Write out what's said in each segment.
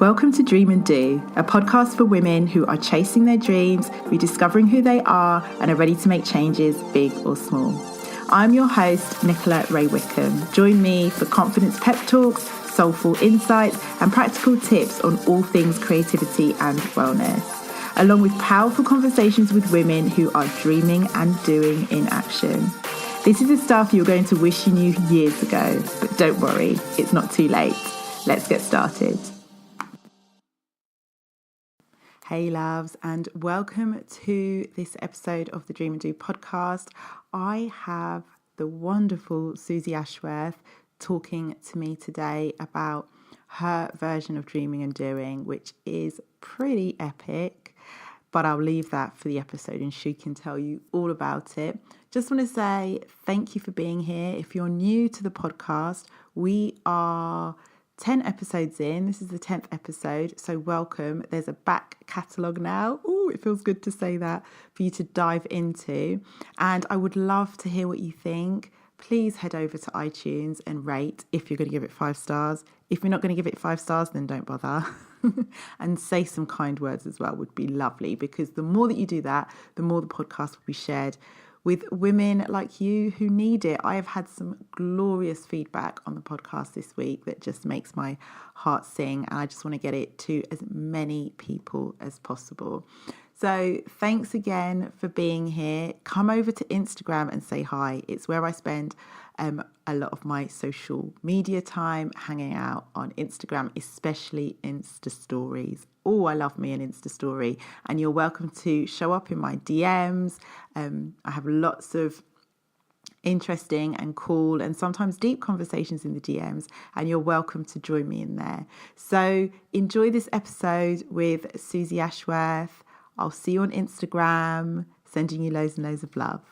Welcome to Dream and Do, a podcast for women who are chasing their dreams, rediscovering who they are, and are ready to make changes, big or small. I'm your host, Nicola Ray Wickham. Join me for confidence pep talks, soulful insights, and practical tips on all things creativity and wellness, along with powerful conversations with women who are dreaming and doing in action. This is the stuff you're going to wish you knew years ago, but don't worry, it's not too late. Let's get started. Hey loves, and welcome to this episode of the Dream and Do podcast. I have the wonderful Suzy Ashworth talking to me today about her version of dreaming and doing, which is pretty epic, but I'll leave that for the episode and she can tell you all about it. Just want to say thank you for being here. If you're new to the podcast, we are 10 episodes in. This is the 10th episode, so welcome. There's a back catalogue now. Oh, it feels good to say that, for you to dive into. And I would love to hear what you think. Please head over to iTunes and rate if you're going to give it 5 stars. If you're not going to give it 5 stars, then don't bother. And say some kind words as well would be lovely, because the more that you do that, the more the podcast will be shared with women like you who need it. I have had some glorious feedback on the podcast this week that just makes my heart sing, and I just want to get it to as many people as possible. So thanks again for being here. Come over to Instagram and say hi. It's where I spend a lot of my social media time, hanging out on Instagram, especially Insta stories. Oh, I love me an Insta story. And you're welcome to show up in my DMs. I have lots of interesting and cool and sometimes deep conversations in the DMs, and you're welcome to join me in there. So enjoy this episode with Suzy Ashworth. I'll see you on Instagram. Sending you loads and loads of love.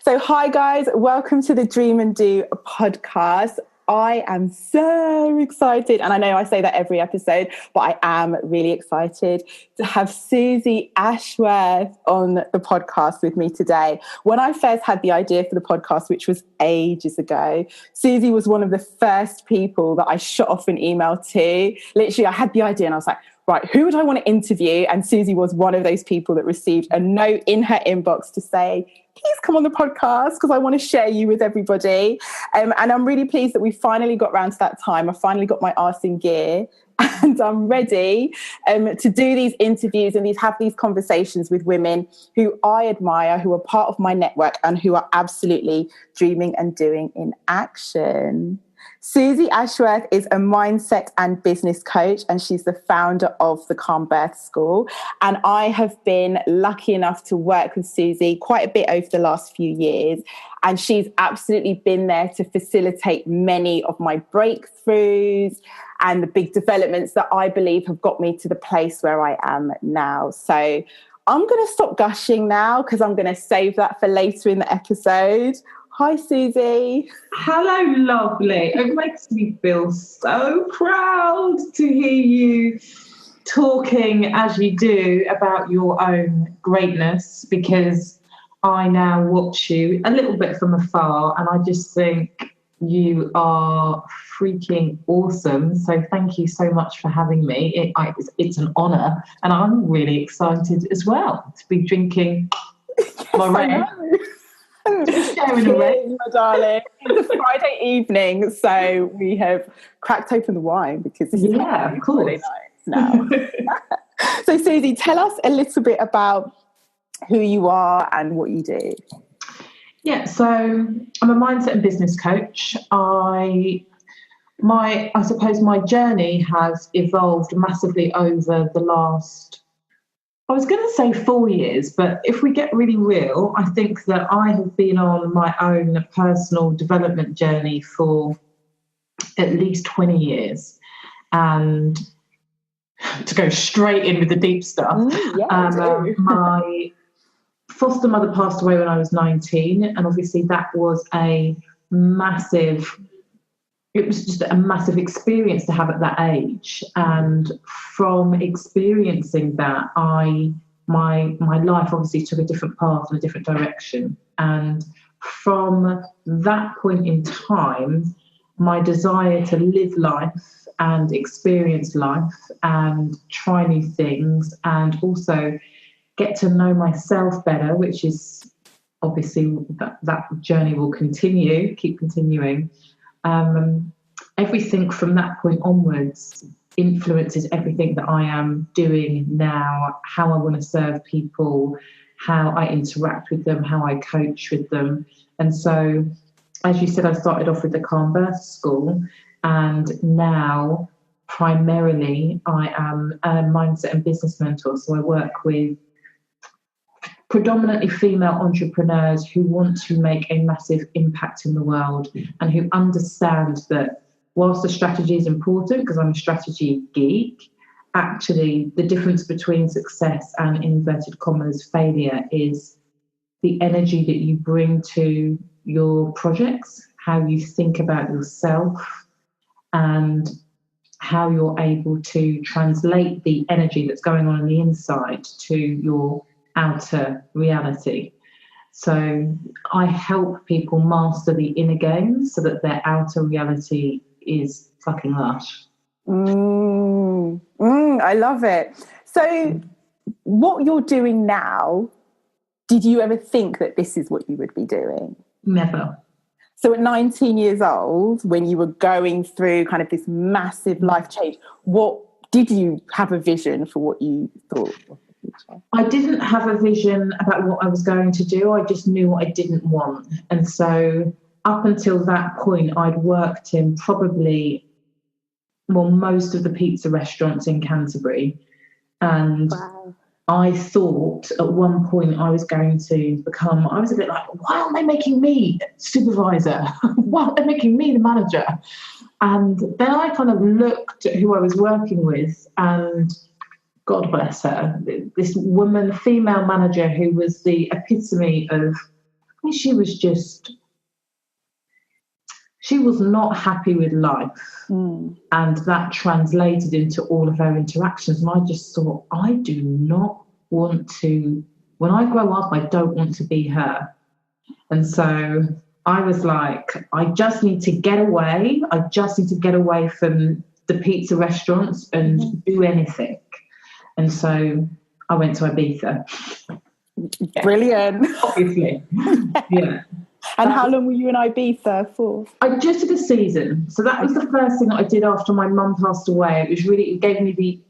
So hi guys, welcome to the Dream and Do podcast. I am so excited, and I know I say that every episode, but I am really excited to have Suzy Ashworth on the podcast with me today. When I first had the idea for the podcast, which was ages ago, Suzy was one of the first people that I shot off an email to. Literally, I had the idea and I was like, right, who would I want to interview? And Suzy was one of those people that received a note in her inbox to say, please come on the podcast because I want to share you with everybody. And I'm really pleased that we finally got around to that time. I finally got my arse in gear and I'm ready to do these interviews and have these conversations with women who I admire, who are part of my network and who are absolutely dreaming and doing in action. Suzy Ashworth is a mindset and business coach, and she's the founder of the Calm Birth School. And I have been lucky enough to work with Suzy quite a bit over the last few years. And she's absolutely been there to facilitate many of my breakthroughs and the big developments that I believe have got me to the place where I am now. So I'm going to stop gushing now because I'm going to save that for later in the episode. Hi, Suzy. Hello, lovely. It makes me feel so proud to hear you talking as you do about your own greatness, because I now watch you a little bit from afar and I just think you are freaking awesome. So thank you so much for having me. It's an honour, and I'm really excited as well to be drinking my red. Cheers, my darling. It's a Friday evening, so we have cracked open the wine because this is of course. Friday nights now. So, Suzy, tell us a little bit about who you are and what you do. Yeah, so I'm a mindset and business coach. I suppose my journey has evolved massively over the last, I was going to say 4 years, but if we get really real, I think that I have been on my own personal development journey for at least 20 years. And to go straight in with the deep stuff, my foster mother passed away when I was 19, and obviously that was it was just a massive experience to have at that age. And from experiencing that, my life obviously took a different path and a different direction. And from that point in time, my desire to live life and experience life and try new things, and also get to know myself better, which is obviously that journey will keep continuing. Everything from that point onwards influences everything that I am doing now, how I want to serve people, how I interact with them, how I coach with them. And so, as you said, I started off with the Calm Birth School, and now primarily I am a mindset and business mentor. So I work with predominantly female entrepreneurs who want to make a massive impact in the world and who understand that whilst the strategy is important, because I'm a strategy geek, actually the difference between success and, in inverted commas, failure is the energy that you bring to your projects, how you think about yourself, and how you're able to translate the energy that's going on the inside to your outer reality. So I help people master the inner game so that their outer reality is fucking lush. I love it. So what you're doing now, did you ever think that this is what you would be doing? Never. So at 19 years old, when you were going through kind of this massive life change, what did you have a vision for what you thought was the future? I didn't have a vision about what I was going to do. I just knew what I didn't want. And so up until that point, I'd worked in most of the pizza restaurants in Canterbury. And Wow. I thought at one point I was going to I was a bit like, why aren't they making me supervisor? Why aren't they making me the manager? And then I kind of looked at who I was working with, and God bless her, this woman, female manager, who was the epitome of, she was not happy with life. And that translated into all of her interactions. And I just thought, I do not want to, when I grow up, I don't want to be her. And so I was like, I just need to get away. I just need to get away from the pizza restaurants and do anything. And so I went to Ibiza. Brilliant. Obviously. Yeah. And how long were you in Ibiza for? I just did a season. So that was the first thing that I did after my mum passed away. It gave me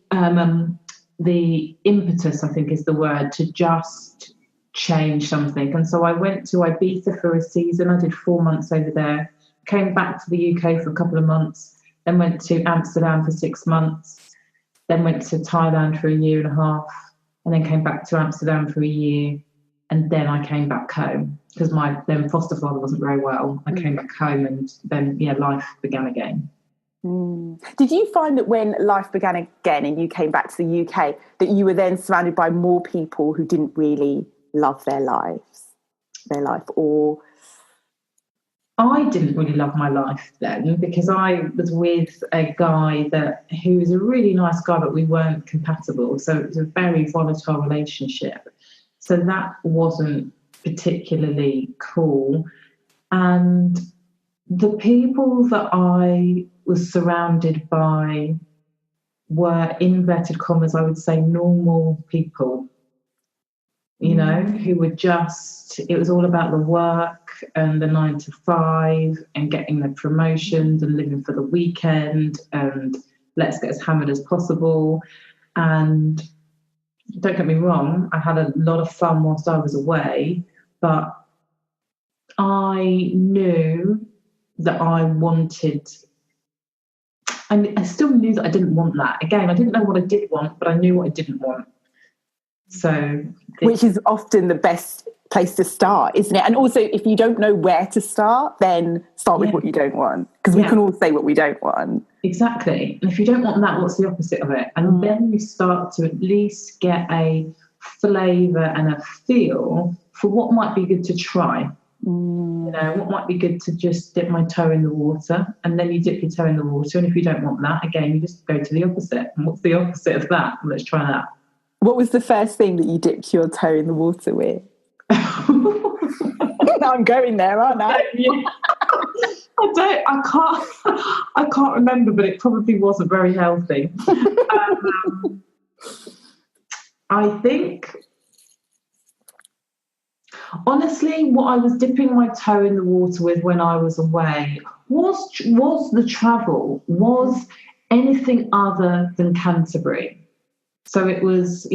the impetus, I think is the word, to just change something. And so I went to Ibiza for a season. I did 4 months over there, came back to the UK for a couple of months, then went to Amsterdam for 6 months, then went to Thailand for a year and a half, and then came back to Amsterdam for a year. And then I came back home because my then foster father wasn't very well. I came back home, and then, life began again. Did you find that when life began again and you came back to the UK, that you were then surrounded by more people who didn't really love their life, or? I didn't really love my life then, because I was with a guy who was a really nice guy, but we weren't compatible. So it was a very volatile relationship. So that wasn't particularly cool. And the people that I was surrounded by were, in inverted commas, I would say, normal people, who were it was all about the work and the 9 to 5 and getting the promotions and living for the weekend and let's get as hammered as possible. And don't get me wrong, I had a lot of fun whilst I was away, but I knew that I wanted, and I still knew that I didn't want that. Again, I didn't know what I did want, but I knew what I didn't want. So, which is often the best place to start, isn't it? And also, if you don't know where to start, then start with what you don't want, because we can all say what we don't want. Exactly. And if you don't want that, what's the opposite of it? And then you start to at least get a flavour and a feel for what might be good to try. What might be good to just dip my toe in the water, and then you dip your toe in the water. And if you don't want that, again, you just go to the opposite. And what's the opposite of that? Let's try that. What was the first thing that you dipped your toe in the water with? I'm going there, aren't I? I can't remember, but it probably wasn't very healthy. I think, honestly, what I was dipping my toe in the water with when I was away was the travel, was anything other than Canterbury. So it was,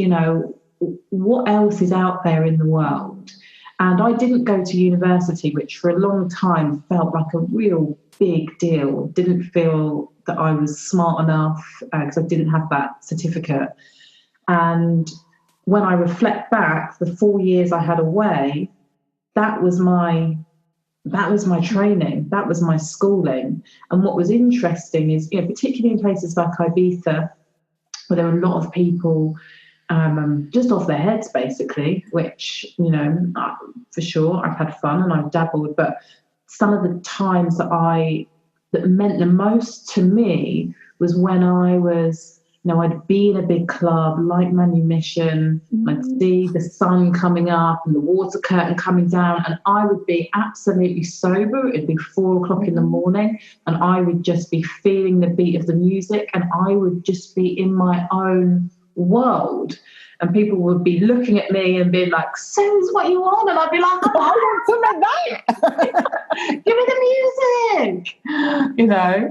what else is out there in the world? And I didn't go to university, which for a long time felt like a real big deal. Didn't feel that I was smart enough because I didn't have that certificate. And when I reflect back, the 4 years I had away, that was my training, that was my schooling. And what was interesting is, particularly in places like Ibiza, where there were a lot of people just off their heads, basically, which, for sure, I've had fun and I've dabbled, but some of the times that meant the most to me was when I was, I'd be in a big club like Manumission, I'd see the sun coming up and the water curtain coming down, and I would be absolutely sober. It'd be 4 o'clock in the morning, and I would just be feeling the beat of the music, and I would just be in my own world. And people would be looking at me and being like, "Suze, what are you on?" And I'd be like, "Oh, I want some of that. Give me the music."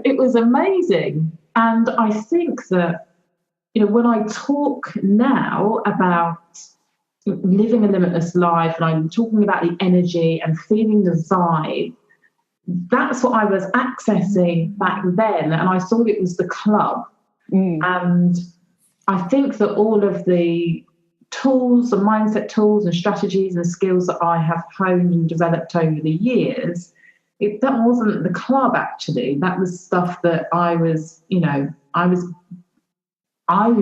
It was amazing. And I think that, when I talk now about living a limitless life and I'm talking about the energy and feeling the vibe, that's what I was accessing back then. And I thought it was the club. And I think that all of the tools, the mindset tools and strategies and skills that I have honed and developed over the years, that wasn't the club, actually. That was stuff that I was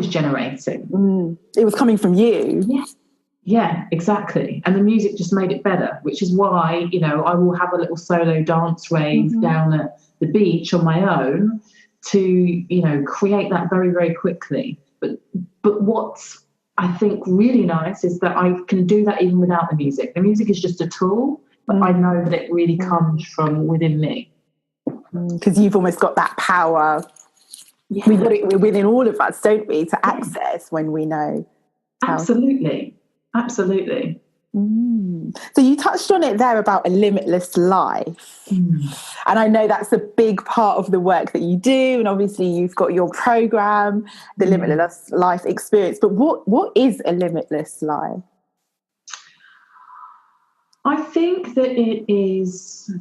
generating. It was coming from you. Yeah, exactly. And the music just made it better, which is why, I will have a little solo dance rave down at the beach on my own to, create that very, very quickly. But what's, I think, really nice is that I can do that even without the music. The music is just a tool, but I know that it really comes from within me. Because you've almost got that power. Yeah. We've got it within all of us, don't we, to access when we know. Absolutely. So you touched on it there about a limitless life. And I know that's a big part of the work that you do. And obviously you've got your program, the Limitless Life Experience. But what is a limitless life? I think that it is...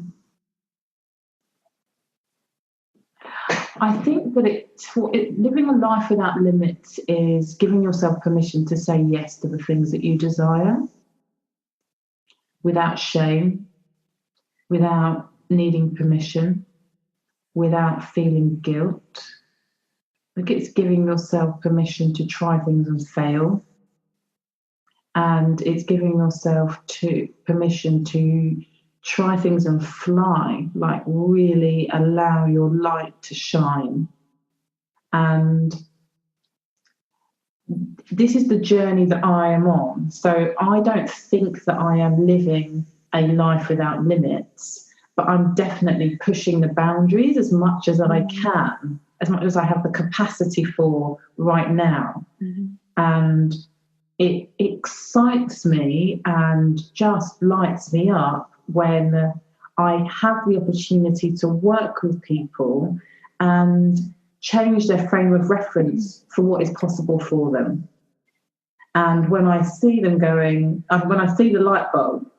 living a life without limits is giving yourself permission to say yes to the things that you desire without shame, without needing permission, without feeling guilt. Like, it's giving yourself permission to try things and fail. And it's giving yourself permission to try things and fly, like really allow your light to shine. And this is the journey that I am on. So I don't think that I am living a life without limits, but I'm definitely pushing the boundaries as much as I can, as much as I have the capacity for right now. And it excites me and just lights me up when I have the opportunity to work with people and change their frame of reference for what is possible for them. And when I see them when I see the light bulb,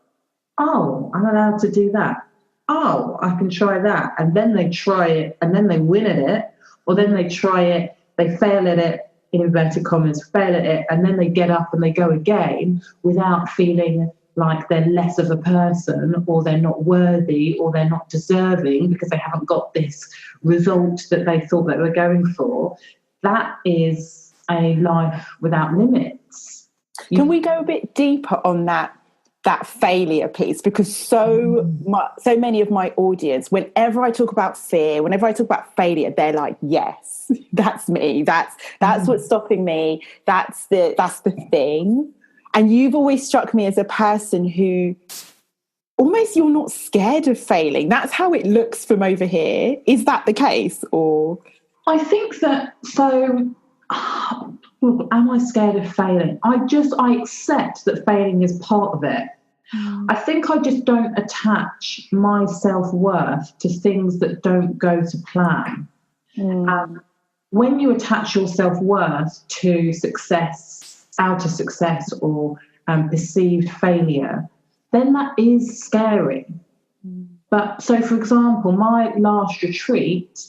oh, I'm allowed to do that. Oh, I can try that. And then they try it and then they win at it, or then they try it, they fail at it, in inverted commas, fail at it, and then they get up and they go again without feeling like they're less of a person, or they're not worthy, or they're not deserving because they haven't got this result that they thought they were going for. That is a life without limits. Can we go a bit deeper on that failure piece? Because so many of my audience, whenever I talk about fear, whenever I talk about failure, they're like, yes, that's me. That's what's stopping me. That's the thing. And you've always struck me as a person who almost you're not scared of failing. That's how it looks from over here. Is that the case? Or I think that, so, am I scared of failing? I accept that failing is part of it. I think I just don't attach my self-worth to things that don't go to plan. When you attach your self-worth to success, outer success, or perceived failure, then that is scary. But so, for example, my last retreat,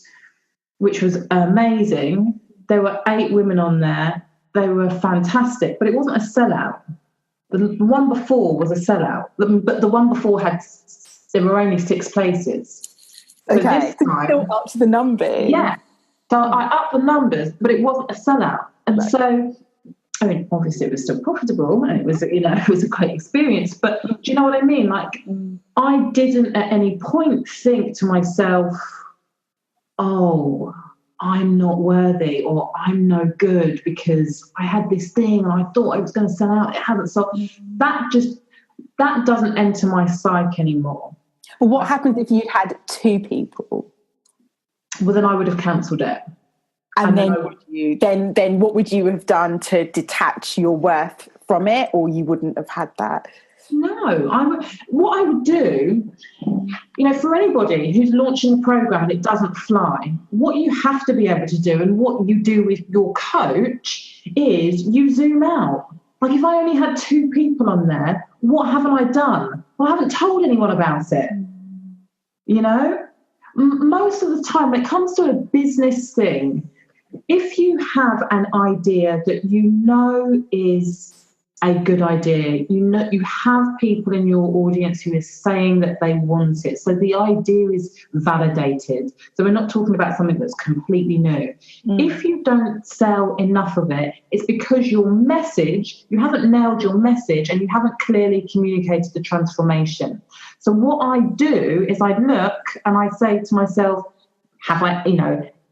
which was amazing, there were 8 women on there. They were fantastic, but it wasn't a sellout. The one before was a sellout, but the one before there were only 6 places. So okay, this time, still up to the numbers. Yeah. So I upped the numbers, but it wasn't a sellout. And so, I mean, obviously it was still profitable and it was, it was a great experience. But do you know what I mean? Like, I didn't at any point think to myself, oh, I'm not worthy or I'm no good because I had this thing and I thought I was going to sell out. It hasn't. So that doesn't enter my psyche anymore. Well, what happens if you'd had 2 people? Well, then I would have cancelled it. And then what would you have done to detach your worth from it, or you wouldn't have had that? No, what I would do, for anybody who's launching a program and it doesn't fly, what you have to be able to do and what you do with your coach is you zoom out. Like, if I only had 2 people on there, what haven't I done? Well, I haven't told anyone about it. Most of the time when it comes to a business thing, if you have an idea that is a good idea, you have people in your audience who is saying that they want it. So the idea is validated. So we're not talking about something that's completely new. If you don't sell enough of it, it's because you haven't nailed your message and you haven't clearly communicated the transformation. So what I do is I look and I say to myself,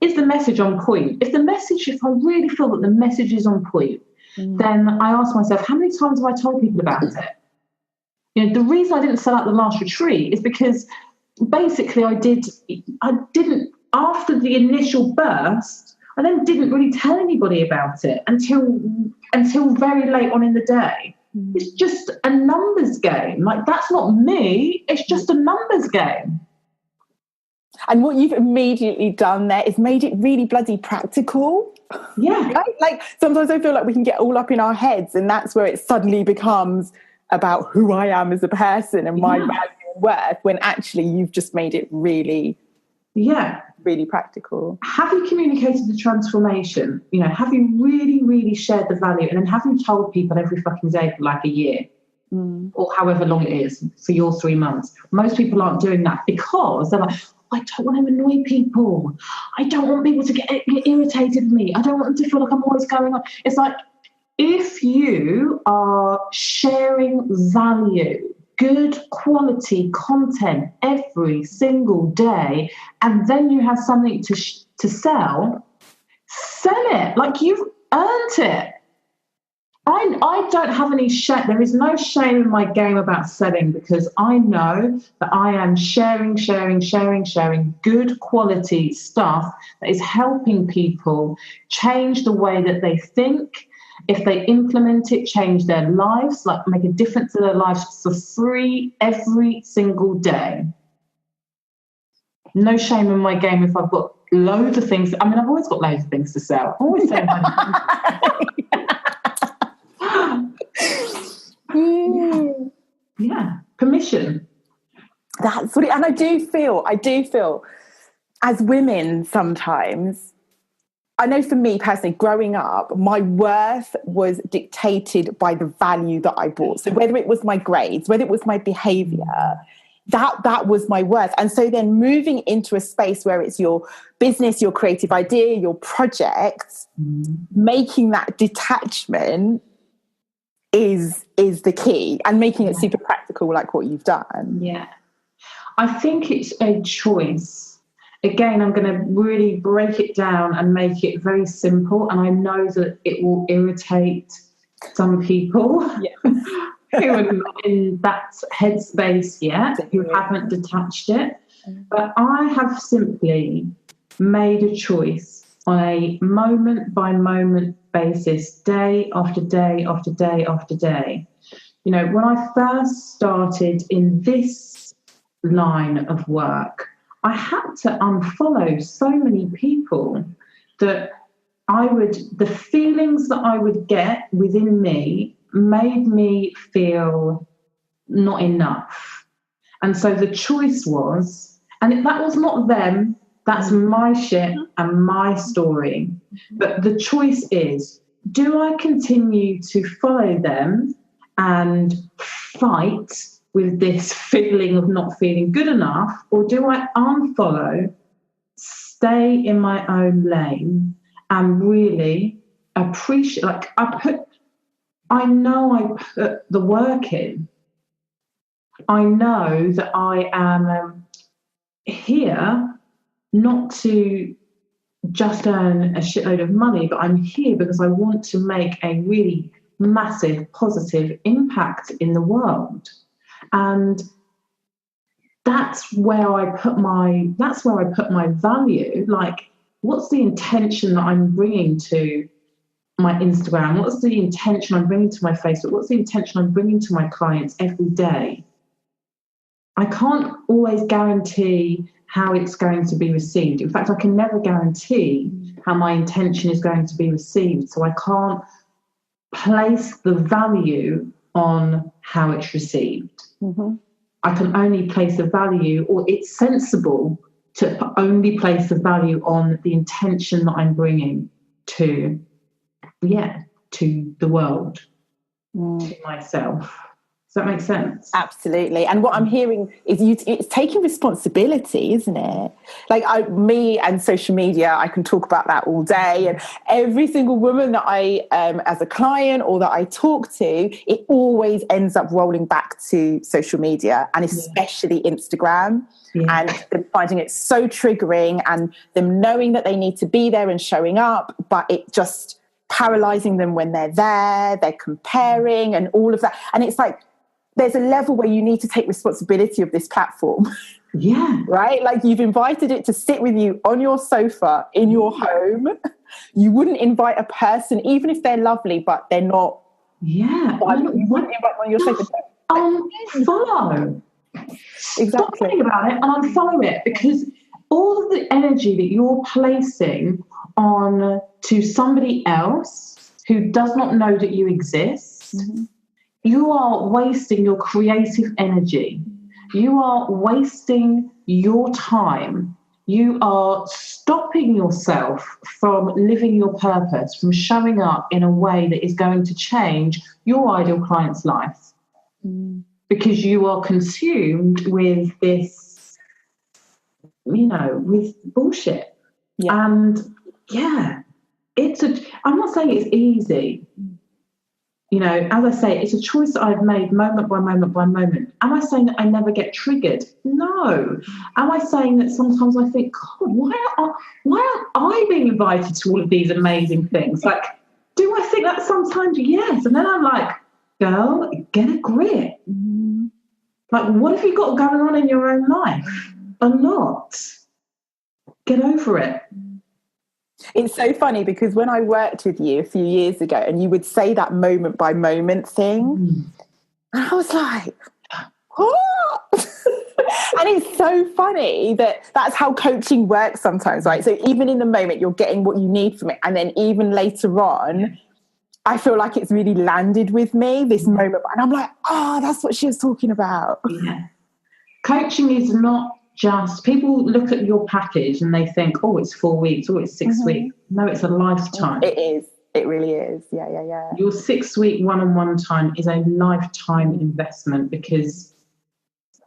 is the message on point? If I really feel that the message is on point, then I ask myself, how many times have I told people about it? The reason I didn't sell out the last retreat is because basically I didn't, after the initial burst, I then didn't really tell anybody about it until very late on in the day. It's just a numbers game. Like, that's not me. It's just a numbers game. And what you've immediately done there is made it really bloody practical. Yeah. Right? Like, sometimes I feel like we can get all up in our heads and that's where it suddenly becomes about who I am as a person and my value and worth, when actually you've just made it really, really practical. Have you communicated the transformation? Have you really, really shared the value? And then have you told people every fucking day for like a year? Or however long it is for your 3 months? Most people aren't doing that because they're like, I don't want to annoy people. I don't want people to get irritated with me. I don't want them to feel like I'm always going on. It's like, if you are sharing value, good quality content every single day, and then you have something to sell it. Like, you've earned it. I don't have any shame. There is no shame in my game about selling, because I know that I am sharing good quality stuff that is helping people change the way that they think. If they implement it, change their lives, like make a difference in their lives for free every single day. No shame in my game if I've got loads of things. I mean, I've always got loads of things to sell. I always say permission. That's what and I do feel as women sometimes, I know for me personally, growing up, my worth was dictated by the value that I brought. So whether it was my grades, whether it was my behavior, that was my worth. And so then moving into a space where it's your business, your creative idea, your project, making that detachment is the key, and making it super practical, like what you've done. Yeah. I think it's a choice. Again, I'm going to really break it down and make it very simple. And I know that it will irritate some people. who are not in that headspace yet, who haven't detached it. But I have simply made a choice on a moment by moment basis, day after day after day after day. You know, when I first started in this line of work, I had to unfollow so many people that the feelings that I would get within me made me feel not enough. And so the choice was, and that was not them, that's my shit and my story. But the choice is, do I continue to follow them and fight with this feeling of not feeling good enough, or do I unfollow, stay in my own lane, and really appreciate, like I know I put the work in. I know that I am here not to just earn a shitload of money, but I'm here because I want to make a really massive positive impact in the world. And that's where I put my value. Like, what's the intention that I'm bringing to my Instagram? What's the intention I'm bringing to my Facebook? What's the intention I'm bringing to my clients every day? I can't always guarantee how it's going to be received. In fact, I can never guarantee how my intention is going to be received. So I can't place the value on how it's received. Mm-hmm. I can only place the value, or it's sensible to only place the value on the intention that I'm bringing to the world, to myself. Does that make sense? Absolutely. And what I'm hearing is it's taking responsibility, isn't it? Like me and social media, I can talk about that all day. And every single woman that I, as a client or that I talk to, it always ends up rolling back to social media, and especially Instagram. Yeah. And them finding it so triggering, and them knowing that they need to be there and showing up, but it just paralyzing them when they're comparing and all of that. And it's like, there's a level where you need to take responsibility of this platform. Yeah. Right? Like, you've invited it to sit with you on your sofa in your home. You wouldn't invite a person, even if they're lovely, but they're not. Yeah. You wouldn't invite them on your sofa. Unfollow. Exactly. Stop thinking about it and unfollow it, because all of the energy that you're placing on to somebody else who does not know that you exist, you are wasting your creative energy. You are wasting your time. You are stopping yourself from living your purpose, from showing up in a way that is going to change your ideal client's life. Because you are consumed with this, with bullshit. Yeah. And I'm not saying it's easy. As I say, it's a choice that I've made moment by moment by moment. Am I saying that I never get triggered? No. Am I saying that sometimes I think, God, why aren't I being invited to all of these amazing things? Like, do I think that sometimes? Yes. And then I'm like, girl, get a grip. Like, what have you got going on in your own life? A lot. Get over it. It's so funny, because when I worked with you a few years ago and you would say that moment by moment thing, and I was like, what? And it's so funny that that's how coaching works sometimes, right? So even in the moment, you're getting what you need from it. And then even later on, I feel like it's really landed with me, this moment. And I'm like, that's what she was talking about. Yeah. Coaching is not just, people look at your package and they think, it's 4 weeks, it's 6 weeks. No, it's a lifetime. It is. It really is. Yeah. Your 6-week one-on-one time is a lifetime investment, because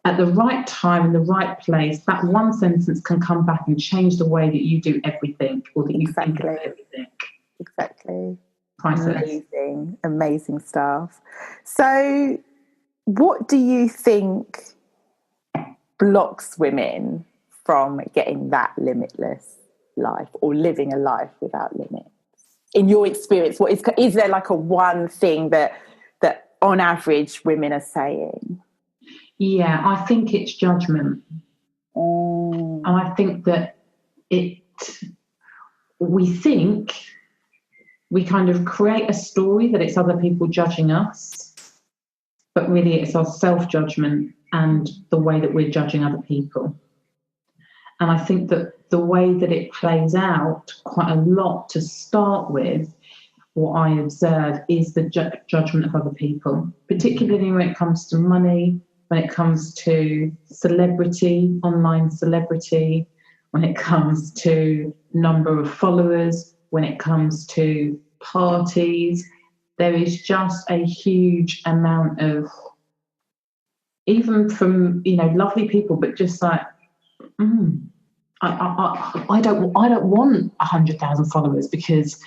at the right time, in the right place, that one sentence can come back and change the way that you do everything, or that you think of everything. Exactly. Priceless. Amazing stuff. So what do you think blocks women from getting that limitless life, or living a life without limits? In your experience, is there like a one thing that on average women are saying? Yeah, I think it's judgment. And I think that we think we kind of create a story that it's other people judging us, but really it's our self-judgment and the way that we're judging other people. And I think that the way that it plays out quite a lot to start with, what I observe is the judgment of other people, particularly when it comes to money, when it comes to celebrity, online celebrity, when it comes to number of followers, when it comes to parties. There is just a huge amount of, even from, lovely people, but just like, I don't want 100,000 followers because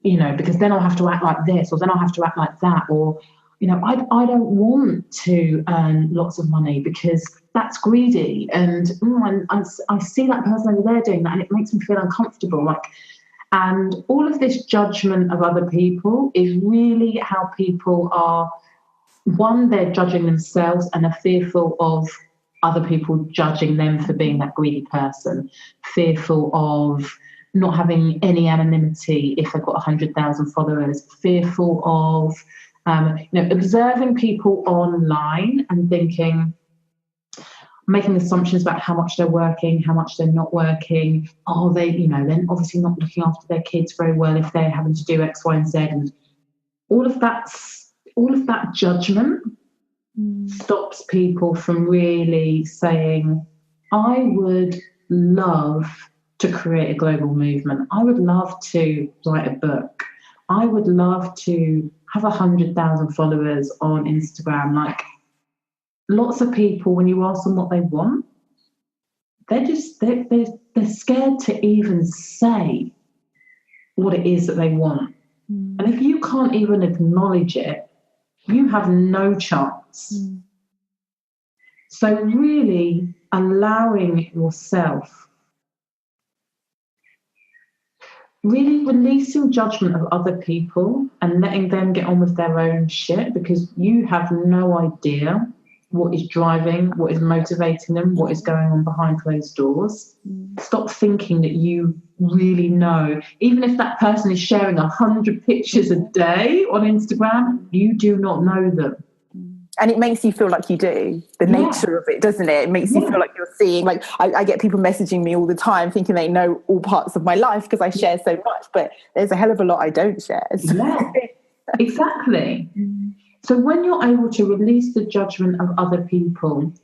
then I'll have to act like this, or then I'll have to act like that, or I don't want to earn lots of money because that's greedy, and I see that person over there doing that, and it makes me feel uncomfortable. And all of this judgment of other people is really how people are. One, they're judging themselves and are fearful of other people judging them for being that greedy person, fearful of not having any anonymity if they've got 100,000 followers, fearful of observing people online and making assumptions about how much they're working, how much they're not working. Are they, then obviously not looking after their kids very well if they're having to do X, Y, and Z, and all of that judgment stops people from really saying, I would love to create a global movement. I would love to write a book. I would love to have 100,000 followers on Instagram. Like, lots of people, when you ask them what they want, they're scared to even say what it is that they want. And if you can't even acknowledge it, you have no chance. So really allowing yourself, really releasing judgment of other people and letting them get on with their own shit, because you have no idea what is driving, what is motivating them, what is going on behind closed doors. Stop thinking that you really know. Even if that person is sharing 100 pictures a day on Instagram, you do not know them. And it makes you feel like you do, the nature of it, doesn't it? It makes you feel like you're seeing, like, I get people messaging me all the time thinking they know all parts of my life because I share so much, but there's a hell of a lot I don't share. Yeah, exactly. So when you're able to release the judgment of other people,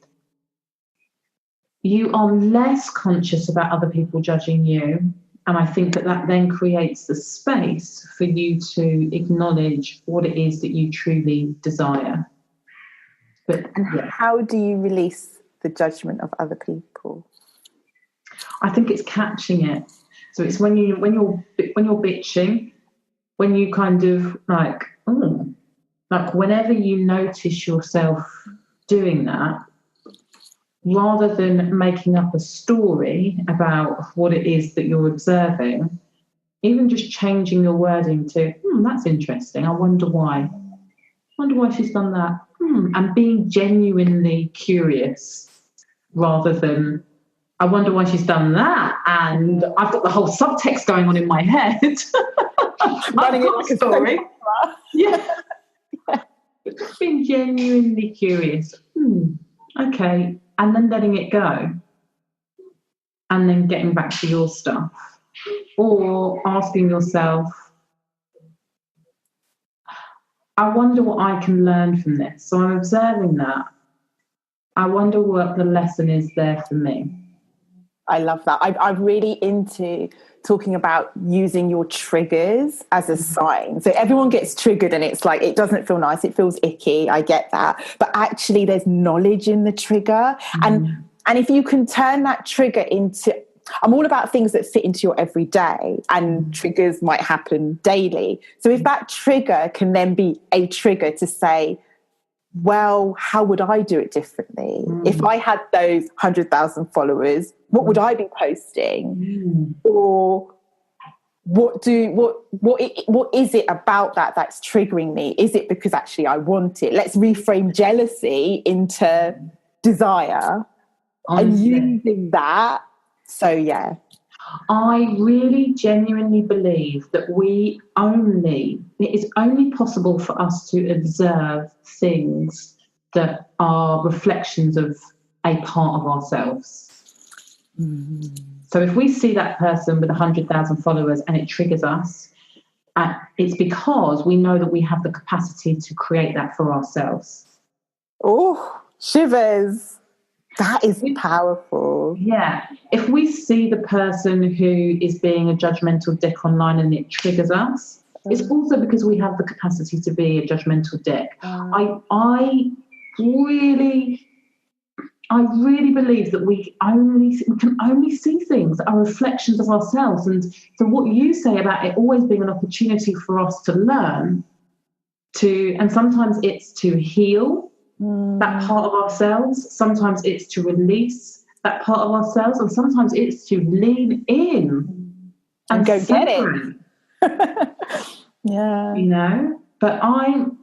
you are less conscious about other people judging you. And I think that then creates the space for you to acknowledge what it is that you truly desire. How do you release the judgment of other people? I think it's catching it. So it's when you're bitching, when you kind of like whenever you notice yourself doing that, rather than making up a story about what it is that you're observing, even just changing your wording to, that's interesting, I wonder why. She's done that. And being genuinely curious rather than, I wonder why she's done that, and I've got the whole subtext going on in my head. Running it like a story. Yeah. Just being genuinely curious. Okay. And then letting it go. And then getting back to your stuff. Or asking yourself, I wonder what I can learn from this. So I'm observing that. I wonder what the lesson is there for me. I love that. I'm really into talking about using your triggers as a sign. So everyone gets triggered and it's like, it doesn't feel nice. It feels icky. I get that. But actually there's knowledge in the trigger. And if you can turn that trigger into, I'm all about things that fit into your everyday, and triggers might happen daily. So if that trigger can then be a trigger to say, well, how would I do it differently? If I had those 100,000 followers, what would I be posting? Or what is it about that's triggering me? Is it because actually I want it? Let's reframe jealousy into desire. Honestly. And using that. So yeah, I really genuinely believe that it is only possible for us to observe things that are reflections of a part of ourselves. So if we see that person with 100,000 followers and it triggers us, it's because we know that we have the capacity to create that for ourselves. Oh, shivers. That is powerful. Yeah. If we see the person who is being a judgmental dick online and it triggers us, it's also because we have the capacity to be a judgmental dick. I really believe that we can only see things that are reflections of ourselves. And so what you say about it always being an opportunity for us to learn, and sometimes it's to heal that part of ourselves, sometimes it's to release that part of ourselves, and sometimes it's to lean in and go separate. Get it. Yeah. You know? But I'm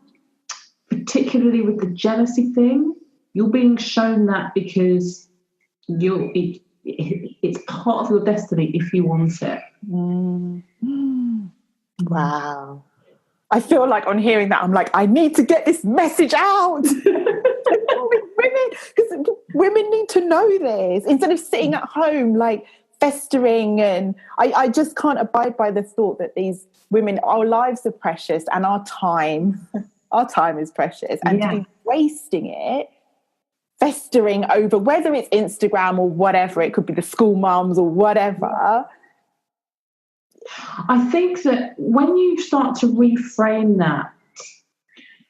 particularly with the jealousy thing, you're being shown that because it's part of your destiny if you want it. Wow. I feel like on hearing that, I'm like, I need to get this message out. Because women need to know this instead of sitting at home like festering. And I just can't abide by the thought that these women, our lives are precious and our time is precious, and to be wasting it festering over, whether it's Instagram or whatever, it could be the school mums or whatever. I think that when you start to reframe that,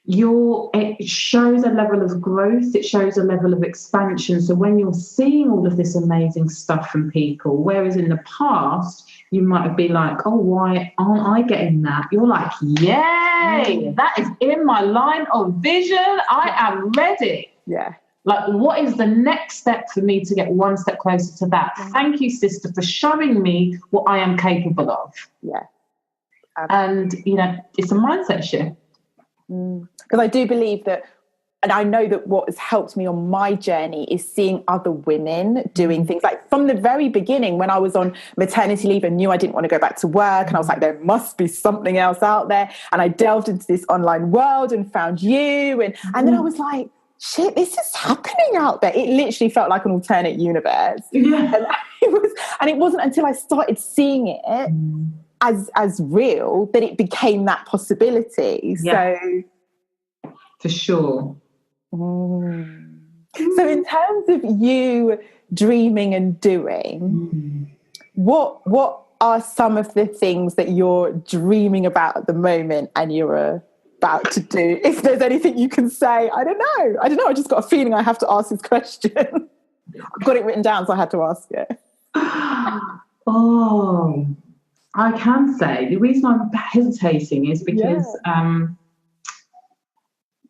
it shows a level of growth, it shows a level of expansion. So when you're seeing all of this amazing stuff from people, whereas in the past you might have been like, oh, why aren't I getting that? You're like, yay, that is in my line of vision. I am ready. Yeah. Like, what is the next step for me to get one step closer to that? Thank you, sister, for showing me what I am capable of. Yeah. And, it's a mindset shift. Because I do believe that, and I know that what has helped me on my journey is seeing other women doing things. Like from the very beginning, when I was on maternity leave and knew I didn't want to go back to work, and I was like, there must be something else out there. And I delved into this online world and found you. And then I was like, shit, this is happening out there. It literally felt like an alternate universe. Yeah. And it wasn't until I started seeing it as real that it became that possibility. Yeah. So for sure. So in terms of you dreaming and doing, what are some of the things that you're dreaming about at the moment and you're about to do? If there's anything you can say, I don't know. I just got a feeling I have to ask this question. I've got it written down, so I had to ask it. Oh, I can say the reason I'm hesitating is because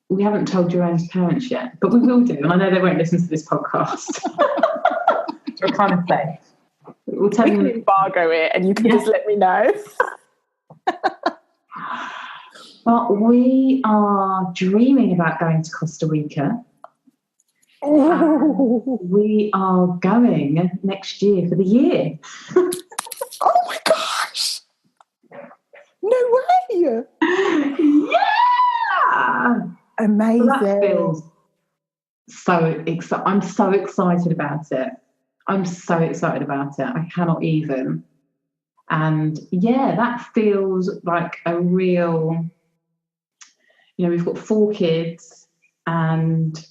we haven't told Jerome's parents yet, but we will do, and I know they won't listen to this podcast. We're kind of safe. We'll tell them. We can embargo it, and you can just let me know. But we are dreaming about going to Costa Rica. We are going next year for the year. Oh my gosh! No way! Yeah! Amazing. So that feels so exciting. I'm so excited about it. I cannot even. And that feels like a real, we've got 4 kids, and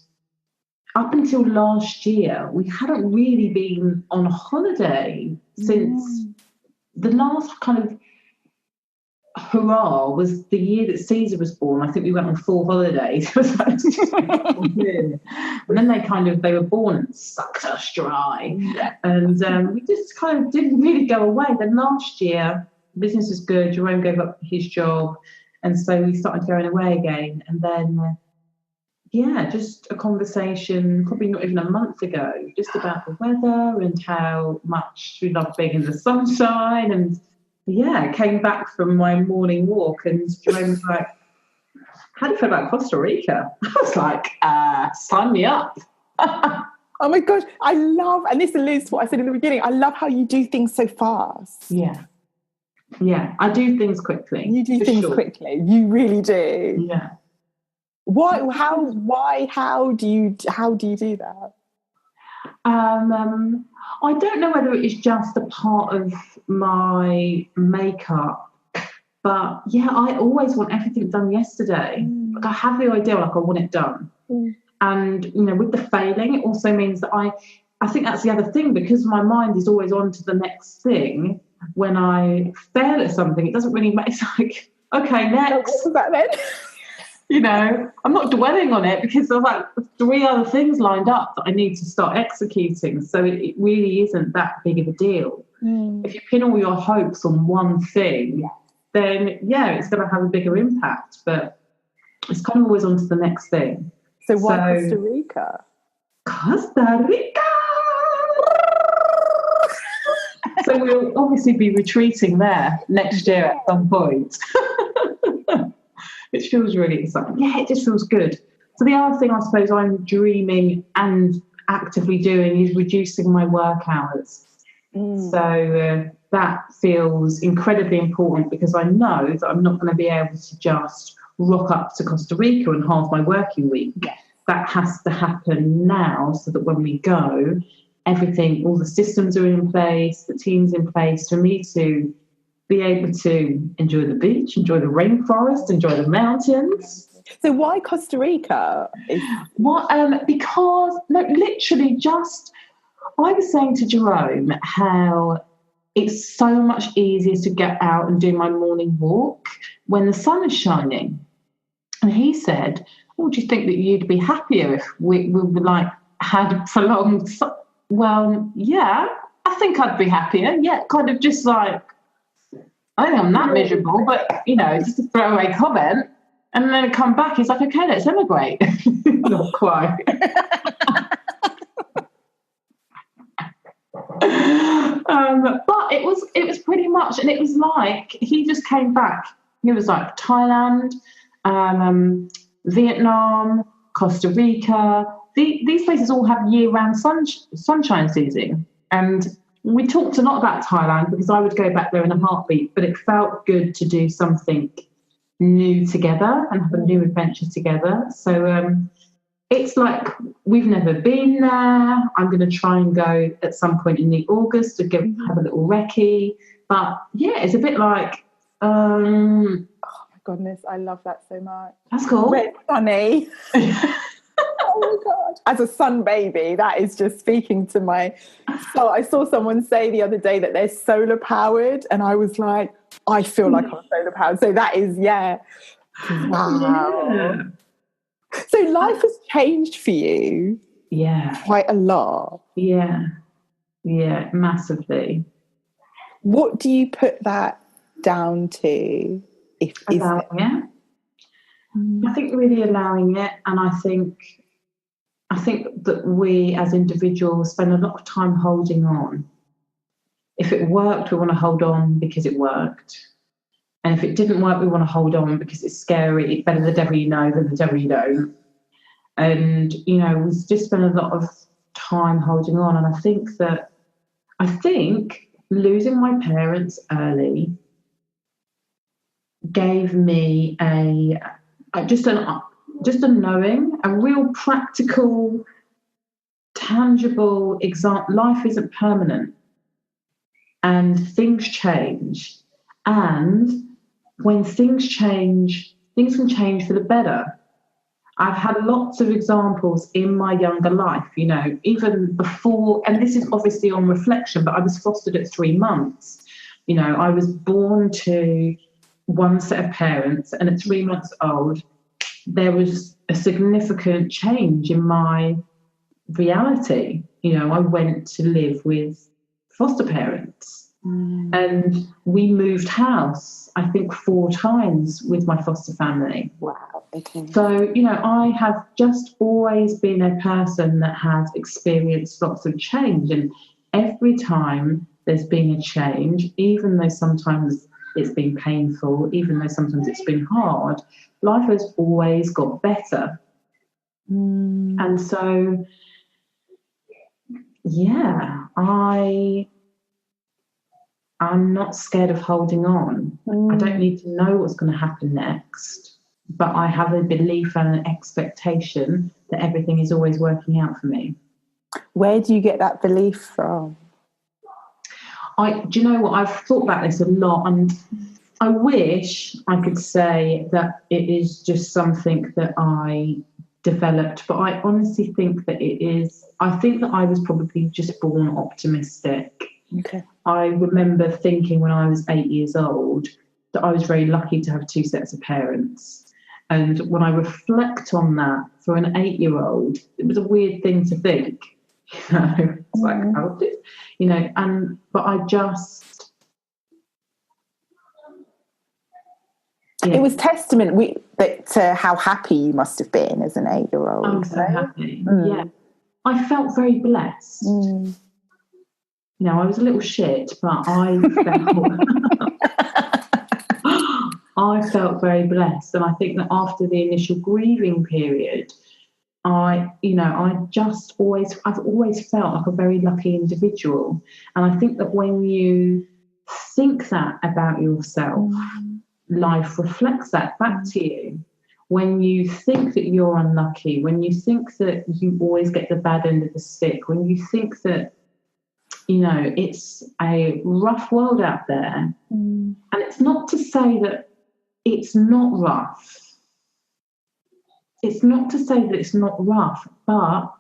up until last year, we hadn't really been on holiday since the last kind of hurrah was the year that Caesar was born. I think we went on 4 holidays. And then they were born and sucked us dry. And we just kind of didn't really go away. Then last year, business was good. Jerome gave up his job. And so we started going away again. And then, just a conversation, probably not even a month ago, just about the weather and how much we love being in the sunshine. And came back from my morning walk, and Jerome was like, how do you feel about Costa Rica? I was like, sign me up. Oh my gosh, I love, and this alludes to what I said in the beginning, I love how you do things so fast. Yeah, I do things quickly. You do things quickly. You really do. Yeah. Why? How do you do that? I don't know whether it is just a part of my makeup, but yeah, I always want everything done yesterday. Like, I have the idea, like, I want it done. And, you know, with the failing, it also means that I think that's the other thing, because my mind is always on to the next thing. When I fail at something, it doesn't really matter. It's like, okay, next. What was that then? You know, I'm not dwelling on it, because there's like 3 other things lined up that I need to start executing. So it really isn't that big of a deal. If you pin all your hopes on one thing, then, yeah, it's going to have a bigger impact. But it's kind of always on to the next thing. So why Costa Rica? Costa Rica! So we'll obviously be retreating there next year at some point. Which feels really exciting. Yeah, it just feels good. So the other thing I suppose I'm dreaming and actively doing is reducing my work hours. So that feels incredibly important, because I know that I'm not going to be able to just rock up to Costa Rica and halve my working week. That has to happen now, so that when we go, everything, all the systems are in place, the team's in place for me to be able to enjoy the beach, enjoy the rainforest, enjoy the mountains. So why Costa Rica? Because literally just, I was saying to Jerome how it's so much easier to get out and do my morning walk when the sun is shining. And he said, "Oh, do you think that you'd be happier if we like had prolonged?" Well, yeah, I think I'd be happier. Yeah, kind of just like, I think I'm that miserable, but, you know, just a throwaway comment. And then come back, he's like, okay, let's emigrate. Not quite. But it was pretty much, and it was like, he just came back. He was like, Thailand, Vietnam, Costa Rica. These places all have year-round sunshine season. And we talked a lot about Thailand, because I would go back there in a heartbeat, but it felt good to do something new together and have a new adventure together. So it's like, we've never been there. I'm going to try and go at some point in the August to have a little recce. But yeah, it's a bit like... oh my goodness, I love that so much. That's cool. Red sunny. Oh my God. As a sun baby, that is just speaking to my soul. I saw someone say the other day that they're solar powered, and I was like, I feel like I'm solar powered. So that is, wow. Yeah. So life has changed for you. Yeah. Quite a lot. Yeah. Yeah, massively. What do you put that down to? Allowing it. I think really allowing it, and I think that we as individuals spend a lot of time holding on. If it worked, we want to hold on because it worked. And if it didn't work, we want to hold on because it's scary. It's better the devil you know than the devil you don't. And, you know, we just spend a lot of time holding on. And I think losing my parents early gave me just a knowing, a real practical, tangible example. Life isn't permanent, and things change. And when things change, things can change for the better. I've had lots of examples in my younger life, you know, even before, and this is obviously on reflection, but I was fostered at 3 months. You know, I was born to one set of parents, and at 3 months old, there was a significant change in my reality. You know, I went to live with foster parents, and we moved house, I think 4 times with my foster family. Wow. Okay. So, you know, I have just always been a person that has experienced lots of change, and every time there's been a change, even though sometimes it's been painful, even though sometimes it's been hard, life has always got better. And so, yeah, I'm not scared of holding on. I don't need to know what's going to happen next, but I have a belief and an expectation that everything is always working out for me. Where do you get that belief from? Do you know what? I've thought about this a lot, and I wish I could say that it is just something that I developed, but I honestly think that it is. I think that I was probably just born optimistic. Okay. I remember thinking when I was 8 years old that I was very lucky to have 2 sets of parents. And when I reflect on that for an 8-year-old, it was a weird thing to think. You know, it's like, oh, you know, but I just. Yeah. It was testament to how happy you must have been as an 8-year-old. I'm so happy. Yeah. I felt very blessed. You know, I was a little shit, but I felt very blessed. And I think that after the initial grieving period, I've always felt like a very lucky individual. And I think that when you think that about yourself, life reflects that back to you. When you think that you're unlucky, when you think that you always get the bad end of the stick, when you think that, you know, it's a rough world out there, and it's not to say that it's not rough. It's not to say that it's not rough, but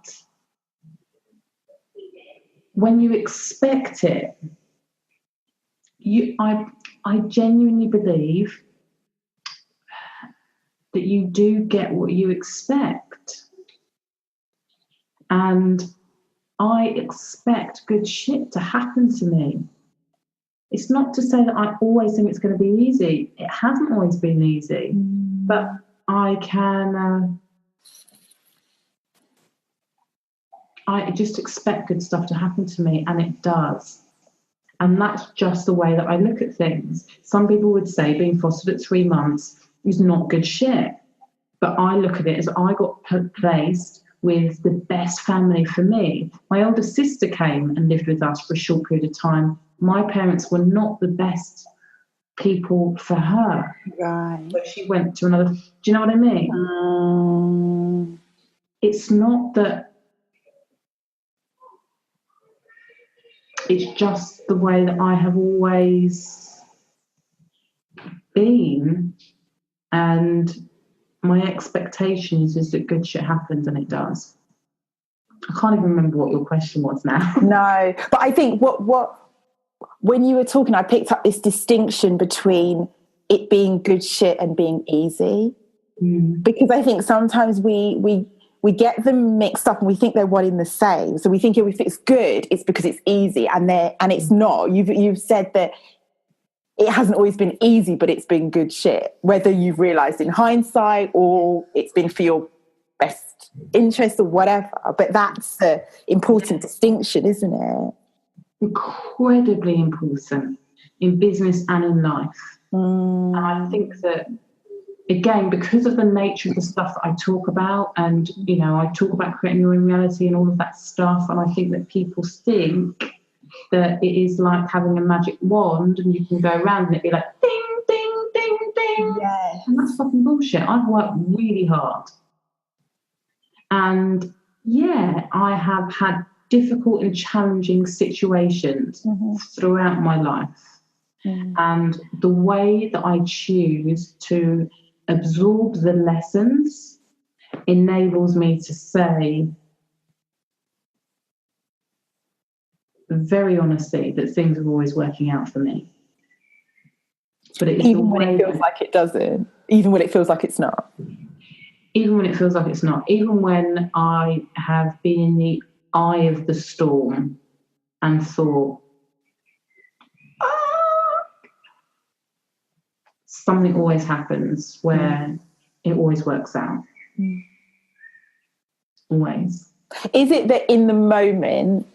when you expect it, I genuinely believe that you do get what you expect. And I expect good shit to happen to me. It's not to say that I always think it's going to be easy. It hasn't always been easy. But I just expect good stuff to happen to me, and it does. And that's just the way that I look at things. Some people would say being fostered at 3 months is not good shit. But I look at it as I got placed with the best family for me. My older sister came and lived with us for a short period of time. My parents were not the best people for her. Right. But she went to another. Do you know what I mean? It's not that. It's just the way that I have always been, and my expectation is that good shit happens, and it does. I can't even remember what your question was now. No, but I think what when you were talking, I picked up this distinction between it being good shit and being easy, because I think sometimes we get them mixed up and we think they're one in the same. So we think if it's good, it's because it's easy, and it's not. You've said that it hasn't always been easy, but it's been good shit, whether you've realised in hindsight or it's been for your best interest or whatever. But that's the important distinction, isn't it? Incredibly important in business and in life. And I think that, again, because of the nature of the stuff that I talk about, and, you know, I talk about creating your own reality and all of that stuff, and I think that people think that it is like having a magic wand and you can go around and it'd be like ding, ding, ding, ding. Yes. And that's fucking bullshit. I've worked really hard. And, yeah, I have had difficult and challenging situations throughout my life. And the way that I choose to absorb the lessons enables me to say very honestly that things are always working out for me. But it is even when it feels like it doesn't, even when it feels like it's not. Even when it feels like it's not. Even when I have been in the eye of the storm and thought, something always happens where it always works out. Always. Is it that in the moment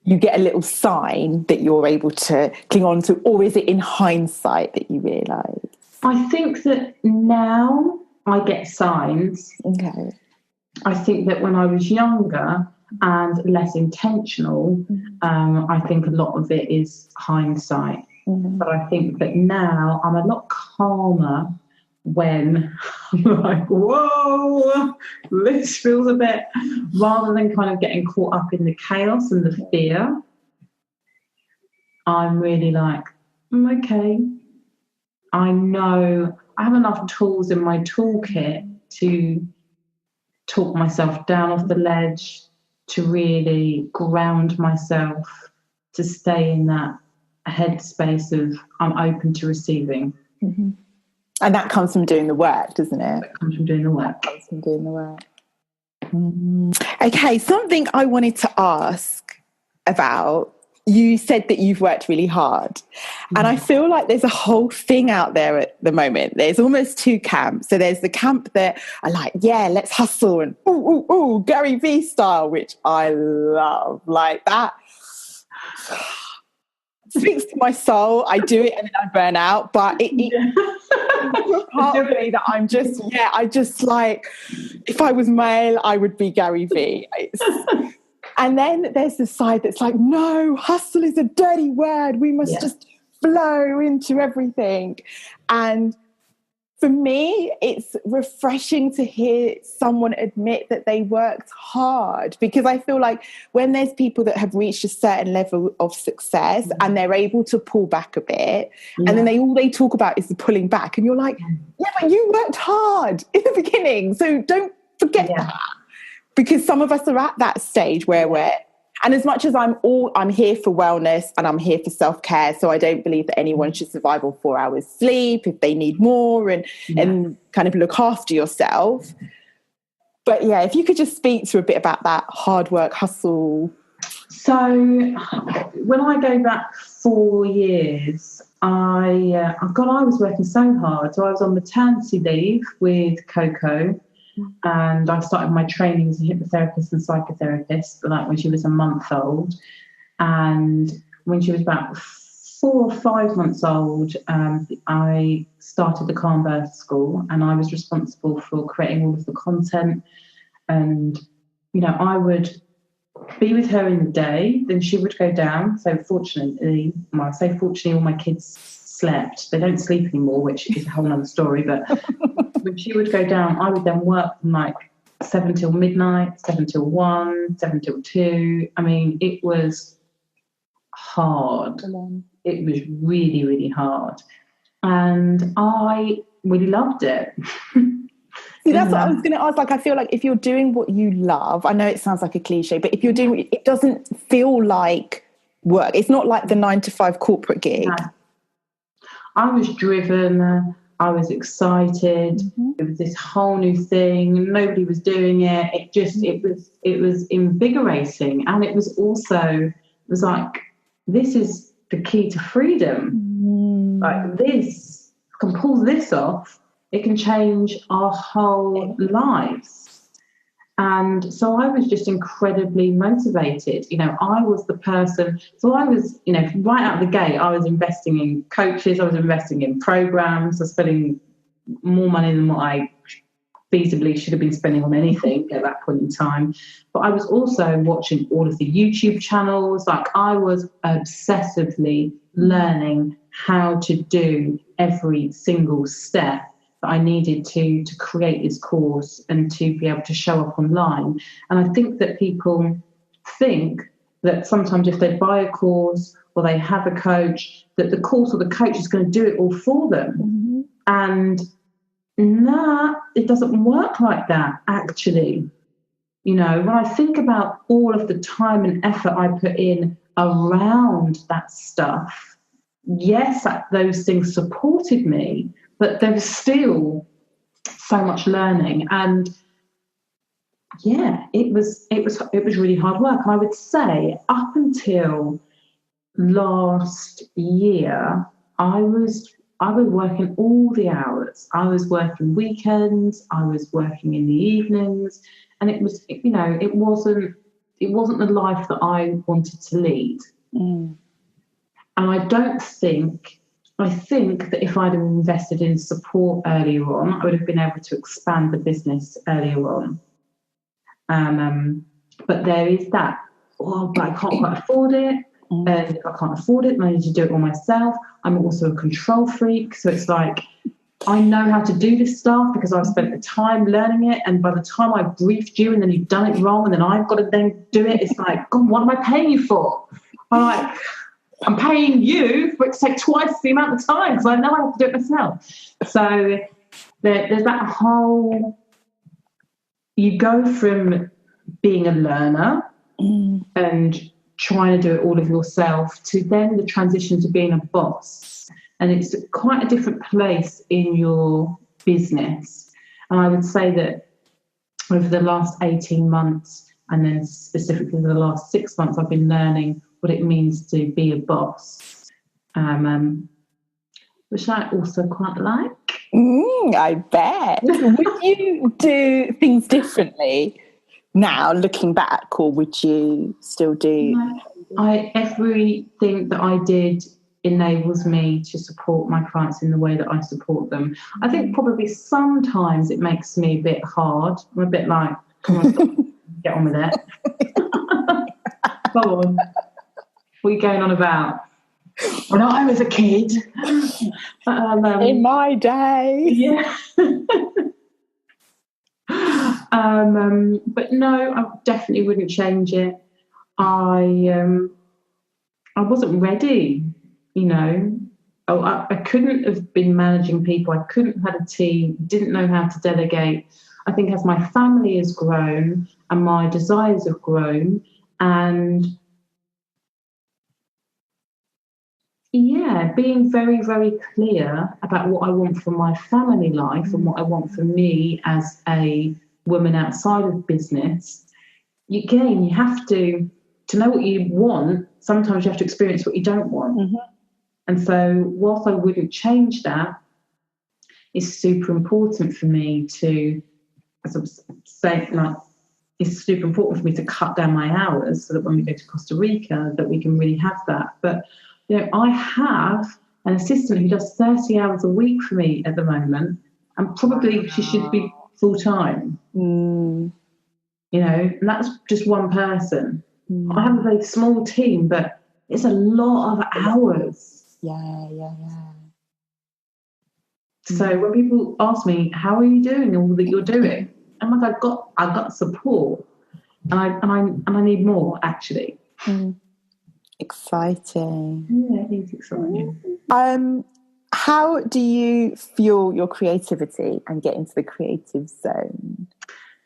you get a little sign that you're able to cling on to, or is it in hindsight that you realise? I think that now I get signs. Okay. I think that when I was younger and less intentional, I think a lot of it is hindsight. But I think that now I'm a lot calmer when I'm like, whoa, this feels a bit, rather than kind of getting caught up in the chaos and the fear. I'm really like, okay, I know I have enough tools in my toolkit to talk myself down off the ledge, to really ground myself, to stay in that headspace of I'm open to receiving. Mm-hmm. And that comes from doing the work, doesn't it? That comes from doing the work. That comes from doing the work. Okay, something I wanted to ask about. You said that you've worked really hard. And I feel like there's a whole thing out there at the moment. There's almost two camps. So there's the camp that are like, yeah, let's hustle and ooh, Gary Vee style, which I love. Like that speaks to my soul. I do it and then I burn out. But it part of me that I just like, if I was male, I would be Gary Vee. And then there's the side that's like, no, hustle is a dirty word. We must just flow into everything. And for me, it's refreshing to hear someone admit that they worked hard, because I feel like when there's people that have reached a certain level of success and they're able to pull back a bit, and then all they talk about is the pulling back, and you're like, yeah, but you worked hard in the beginning, so don't forget that. Because some of us are at that stage where and as much as I'm here for wellness and I'm here for self-care, so I don't believe that anyone should survive on 4 hours sleep if they need more, and kind of look after yourself. But yeah, if you could just speak to a bit about that hard work, hustle. So when I go back 4 years, I was working so hard. So I was on maternity leave with Coco. And I started my training as a hypnotherapist and psychotherapist, like when she was a month old. And when she was about 4 or 5 months old, I started the Calm Birth School, and I was responsible for creating all of the content. And, I would be with her in the day, then she would go down. So fortunately, all my kids slept. They don't sleep anymore, which is a whole other story, but when she would go down, I would then work from like 7 till midnight, 7 till 1, 7 till 2. I mean, it was hard. It was really, really hard. And I really loved it. See, that's what I was going to ask. Like, I feel like if you're doing what you love, I know it sounds like a cliche, but if you're doing it doesn't feel like work. It's not like the 9 to 5 corporate gig. No. I was driven. I was excited. It was this whole new thing. Nobody was doing it. It was invigorating, and it was like, this is the key to freedom. Like, this can pull this off. It can change our whole lives. And so I was just incredibly motivated. I was the person. So I was, right out of the gate, I was investing in coaches. I was investing in programs. I was spending more money than what I feasibly should have been spending on anything at that point in time. But I was also watching all of the YouTube channels. Like, I was obsessively learning how to do every single step that I needed to create this course and to be able to show up online. And I think that people think that sometimes if they buy a course or they have a coach, that the course or the coach is going to do it all for them. And it doesn't work like that, actually. When I think about all of the time and effort I put in around that stuff, yes, those things supported me, but there was still so much learning. And it was really hard work. And I would say up until last year, I was working all the hours. I was working weekends. I was working in the evenings, and it wasn't it wasn't the life that I wanted to lead. And I think that if I'd have invested in support earlier on, I would have been able to expand the business earlier on. But there is that, but I can't quite afford it. And if I can't afford it, then I need to do it all myself. I'm also a control freak. So it's like, I know how to do this stuff because I've spent the time learning it. And by the time I briefed you and then you've done it wrong and then I've got to then do it, it's like, God, what am I paying you for? I'm paying you for it to take twice the amount of time because I know I have to do it myself. So there's that whole, you go from being a learner and trying to do it all of yourself to then the transition to being a boss. And it's quite a different place in your business. And I would say that over the last 18 months and then specifically the last 6 months, I've been learning what it means to be a boss, which I also quite like. I bet. Would you do things differently now, looking back, or would you still do? Everything that I did enables me to support my clients in the way that I support them. I think probably sometimes it makes me a bit hard. I'm a bit like, come on, get on with it. Go on. What are you going on about? When I was a kid. In my day. Yeah. But no, I definitely wouldn't change it. I wasn't ready, you know. I couldn't have been managing people. I couldn't have had a team, didn't know how to delegate. I think as my family has grown and my desires have grown, and being very, very clear about what I want for my family life and what I want for me as a woman outside of business, you have to know what you want. Sometimes you have to experience what you don't want. And so whilst I wouldn't change that, it's super important for me to, as I'm saying, like, it's super important for me to cut down my hours so that when we go to Costa Rica, that we can really have that. But, you know, I have an assistant who does 30 hours a week for me at the moment, and probably she should be full-time. You know, and that's just one person. I have a very small team, but it's a lot of hours. Yeah. So when people ask me, how are you doing all that you're doing? I'm like, I've got support, and I need more, actually. Exciting. Yeah, it is exciting. How do you fuel your creativity and get into the creative zone?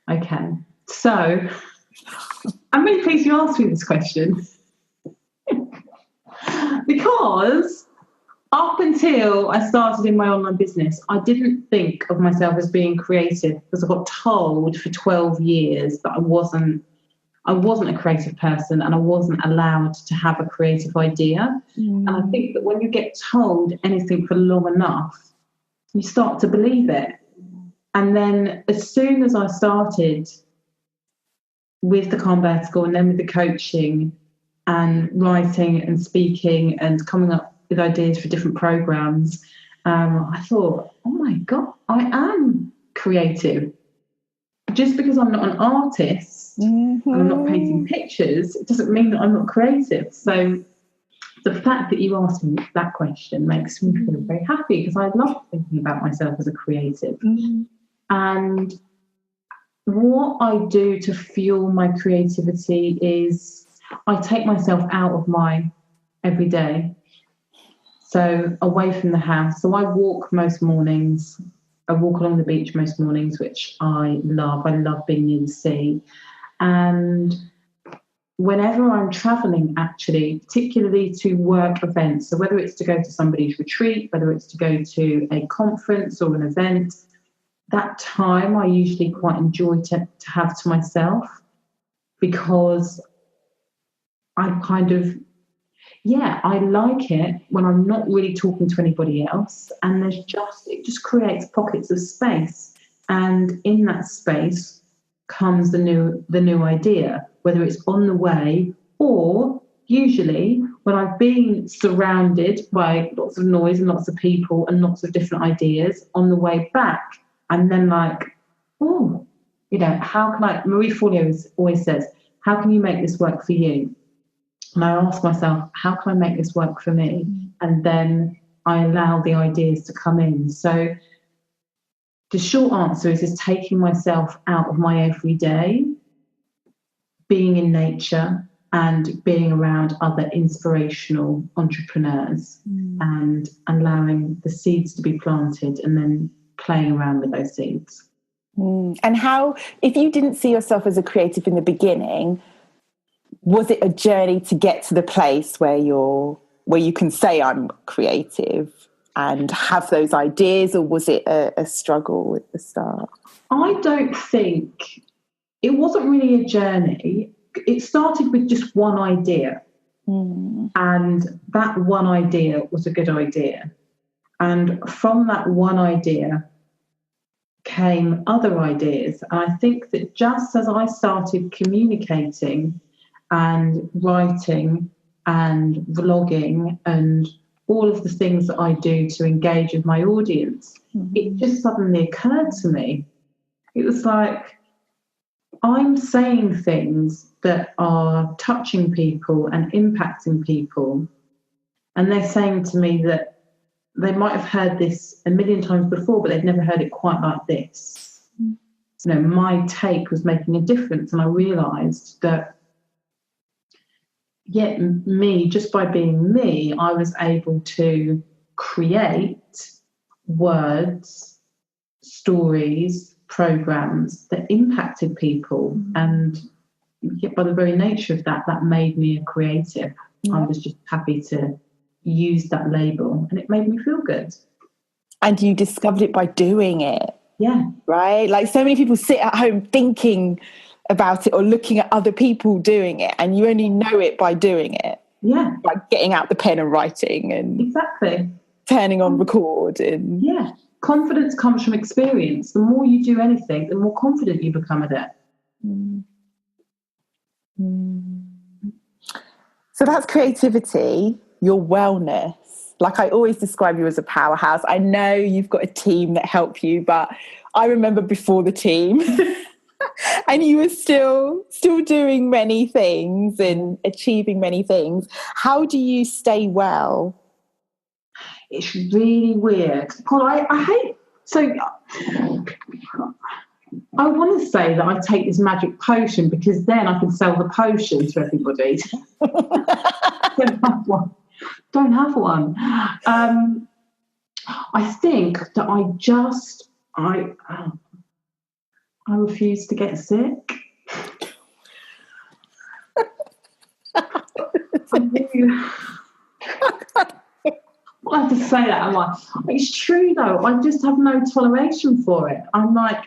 Okay, so I'm really pleased you asked me this question because up until I started in my online business, I didn't think of myself as being creative because I got told for 12 years that I wasn't a creative person and I wasn't allowed to have a creative idea. And I think that when you get told anything for long enough, you start to believe it. And then as soon as I started with the Calm Vertical and then with the coaching and writing and speaking and coming up with ideas for different programs, I thought, oh my God, I am creative. Just because I'm not an artist and I'm not painting pictures, it doesn't mean that I'm not creative. So the fact that you asked me that question makes me feel very happy because I love thinking about myself as a creative. And what I do to fuel my creativity is I take myself out of my everyday. So away from the house. So I walk most mornings. I walk along the beach most mornings, which I love. I love being near the sea. And whenever I'm traveling, actually, particularly to work events, so whether it's to go to somebody's retreat, whether it's to go to a conference or an event, that time I usually quite enjoy to have to myself because I kind of, I like it when I'm not really talking to anybody else, and it just creates pockets of space, and in that space comes the new idea. whether it's on the way or usually when I've been surrounded by lots of noise and lots of people and lots of different ideas on the way back. And then like, oh, you know, how can I, Marie Forleo always says, how can you make this work for you? And I ask myself, how can I make this work for me? And then I allow the ideas to come in. So the short answer is taking myself out of my everyday, being in nature and being around other inspirational entrepreneurs and allowing the seeds to be planted and then playing around with those seeds. And how, if you didn't see yourself as a creative in the beginning, was it a journey to get to the place where you can say I'm creative and have those ideas, or was it a struggle at the start? I don't think, it wasn't really a journey. It started with just one idea. And that one idea was a good idea. And from that one idea came other ideas. And I think that just as I started communicating and writing and vlogging and all of the things that I do to engage with my audience, it just suddenly occurred to me. It was like, I'm saying things that are touching people and impacting people, and they're saying to me that they might have heard this a million times before, but they've never heard it quite like this. You know, my take was making a difference, and I realised that, yet me, just by being me, I was able to create words, stories, programs that impacted people, and yet by the very nature of that made me a creative. I was just happy to use that label, and it made me feel good. And you discovered it by doing it. Yeah. Right? Like so many people sit at home thinking about it or looking at other people doing it, and you only know it by doing it. Yeah. By getting out the pen and writing and exactly turning on record. And yeah. Confidence comes from experience. The more you do anything, the more confident you become at it. So that's creativity, your wellness. Like I always describe you as a powerhouse. I know you've got a team that help you, but I remember before the team and you were still doing many things and achieving many things. How do you stay well? It's really weird. Paul, I hate, so I want to say that I take this magic potion because then I can sell the potion to everybody. Don't have one. I think that I refuse to get sick. I have to say that. I'm like, it's true though. I just have no toleration for it. I'm like,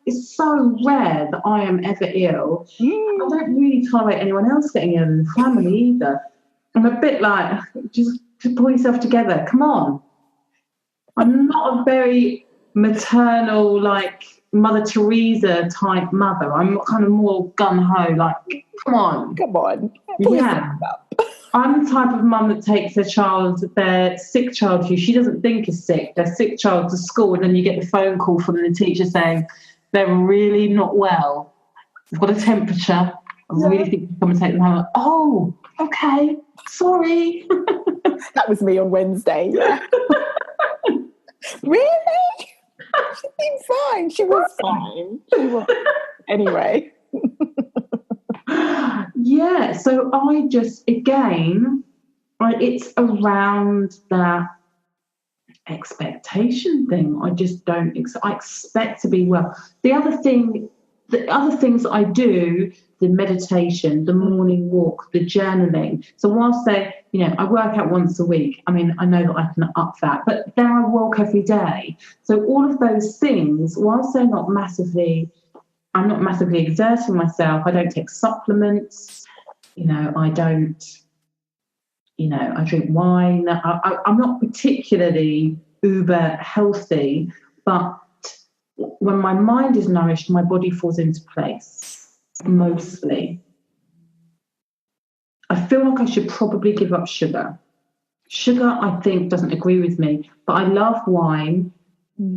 it's so rare that I am ever ill. I don't really tolerate anyone else getting ill in the family either. I'm a bit like, just to pull yourself together. Come on. I'm not a very maternal, like Mother Teresa type mother. I'm kind of more gung-ho, like, come on. Pull yourself up. I'm the type of mum that takes their sick child who she doesn't think is sick, their sick child to school, and then you get the phone call from the teacher saying they're really not well. They've got a temperature. I really think you come and take them home. Like, oh, okay, sorry. That was me on Wednesday. Yeah. Really? She seemed fine. She was fine. Anyway. Yeah, so I just, again, it's around that expectation thing. I just don't, I expect to be well. The other things that I do, the meditation, the morning walk, the journaling. So whilst I work out once a week, I mean, I know that I can up that, but then I walk every day. So all of those things, whilst I'm not massively exerting myself. I don't take supplements. I drink wine. I'm not particularly uber healthy, but when my mind is nourished, my body falls into place, mostly. I feel like I should probably give up sugar. Sugar, I think, doesn't agree with me, but I love wine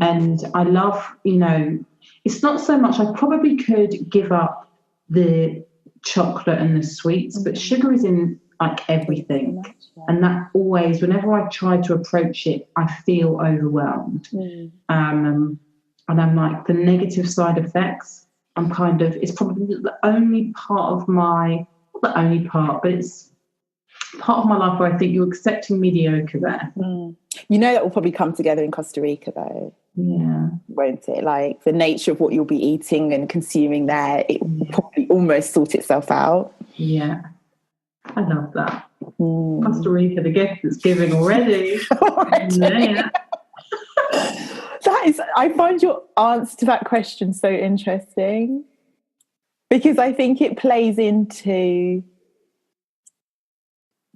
and I love, it's not so much, I probably could give up the chocolate and the sweets, but sugar is in like everything. And that always, whenever I try to approach it, I feel overwhelmed. And I'm like, the negative side effects, it's probably the only part of not the only part, but it's part of my life where I think you're accepting mediocre there. That will probably come together in Costa Rica though. Yeah. Won't it? Like the nature of what you'll be eating and consuming there, it will probably almost sort itself out. Yeah. I love that. Costa Rica, the gift that's giving already. Yeah. I find your answer to that question so interesting because I think it plays into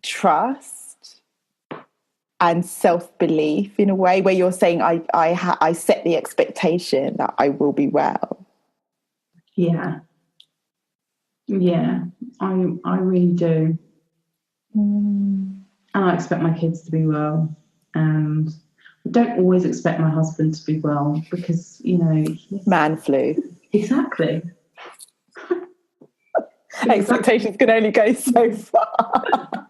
trust and self-belief in a way where you're saying I set the expectation that I will be well. Yeah I really do. And I expect my kids to be well, and I don't always expect my husband to be well because man flu. Exactly. Expectations can only go so far.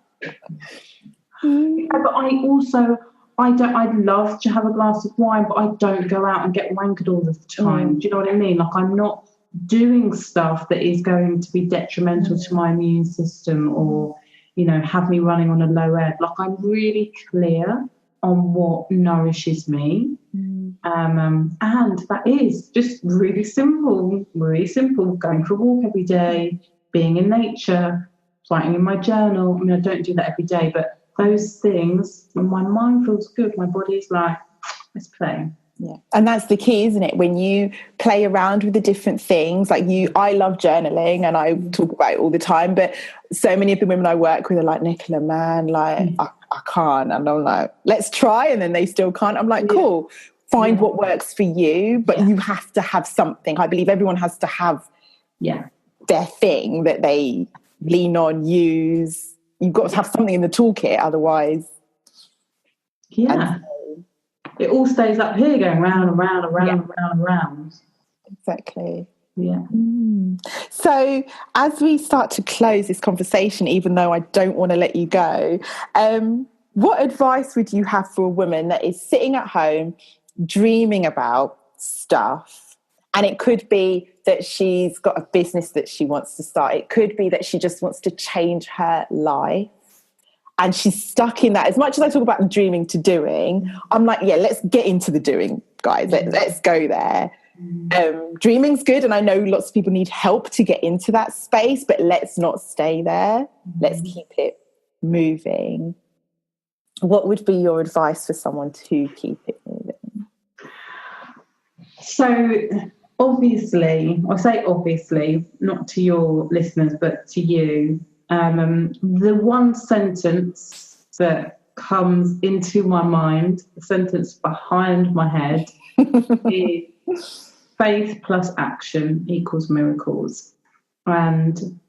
But I'd love to have a glass of wine, but I don't go out and get wankered all the time. Do you know what I mean? Like, I'm not doing stuff that is going to be detrimental to my immune system or, have me running on a low ebb. Like, I'm really clear on what nourishes me. And that is just really simple, going for a walk every day, being in nature, writing in my journal. I mean, I don't do that every day, but those things, when my mind feels good, my body's like, let's play. Yeah. And that's the key, isn't it? When you play around with the different things, like I love journaling and I talk about it all the time, but so many of the women I work with are like, Nicola, man, like I can't. And I'm like, let's try. And then they still can't. I'm like, cool, find what works for you, but you have to have something. I believe everyone has to have their thing that they lean on, use. You've got to have something in the toolkit, otherwise. Yeah. It all stays up here going round and round and round and round and round. Exactly. Yeah. So as we start to close this conversation, even though I don't want to let you go, what advice would you have for a woman that is sitting at home dreaming about stuff? And it could be that she's got a business that she wants to start. It could be that she just wants to change her life. And she's stuck in that. As much as I talk about dreaming to doing, I'm like, let's get into the doing, guys. Let's go there. Dreaming's good, and I know lots of people need help to get into that space, but let's not stay there. Let's keep it moving. What would be your advice for someone to keep it moving? So obviously, not to your listeners, but to you, the one sentence that comes into my mind, the sentence behind my head, is faith plus action equals miracles. And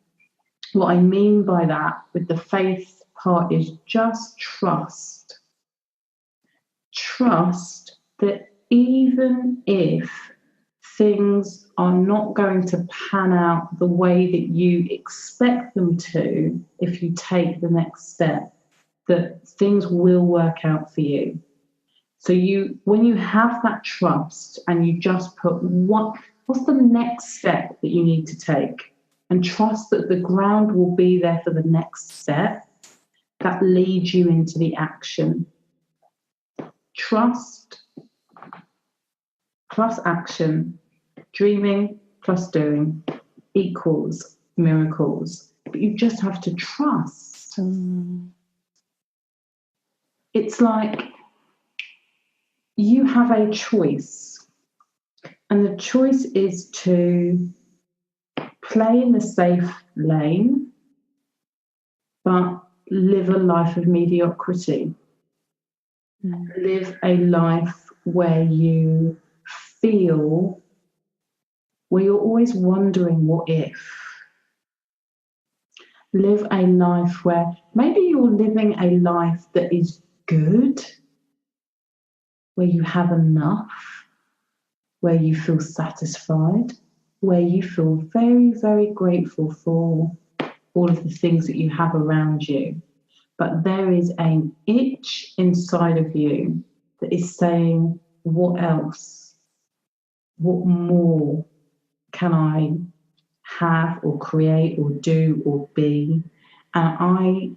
what I mean by that with the faith part is just trust. Trust that even if things are not going to pan out the way that you expect them to, if you take the next step, that things will work out for you. So when you have that trust and you just put what's the next step that you need to take, and trust that the ground will be there for the next step, that leads you into the action. Trust plus action, dreaming plus doing equals miracles. But you just have to trust. It's like you have a choice, and the choice is to play in the safe lane, but live a life of mediocrity. Live a life where you feel, where you're always wondering what if. live a life where maybe you're living a life that is good, where you have enough, where you feel satisfied, where you feel very, very grateful for all of the things that you have around you. But there is an itch inside of you that is saying, what else? What more can I have or create or do or be? And I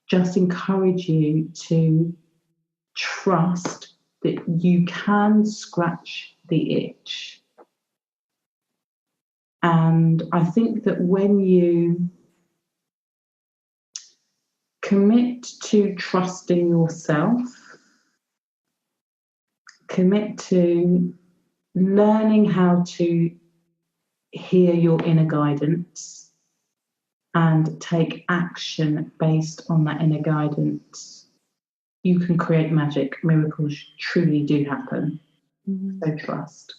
just encourage you to trust that you can scratch the itch. And I think that when you commit to trusting yourself, commit to learning how to hear your inner guidance and take action based on that inner guidance, you can create magic. Miracles truly do happen. So trust.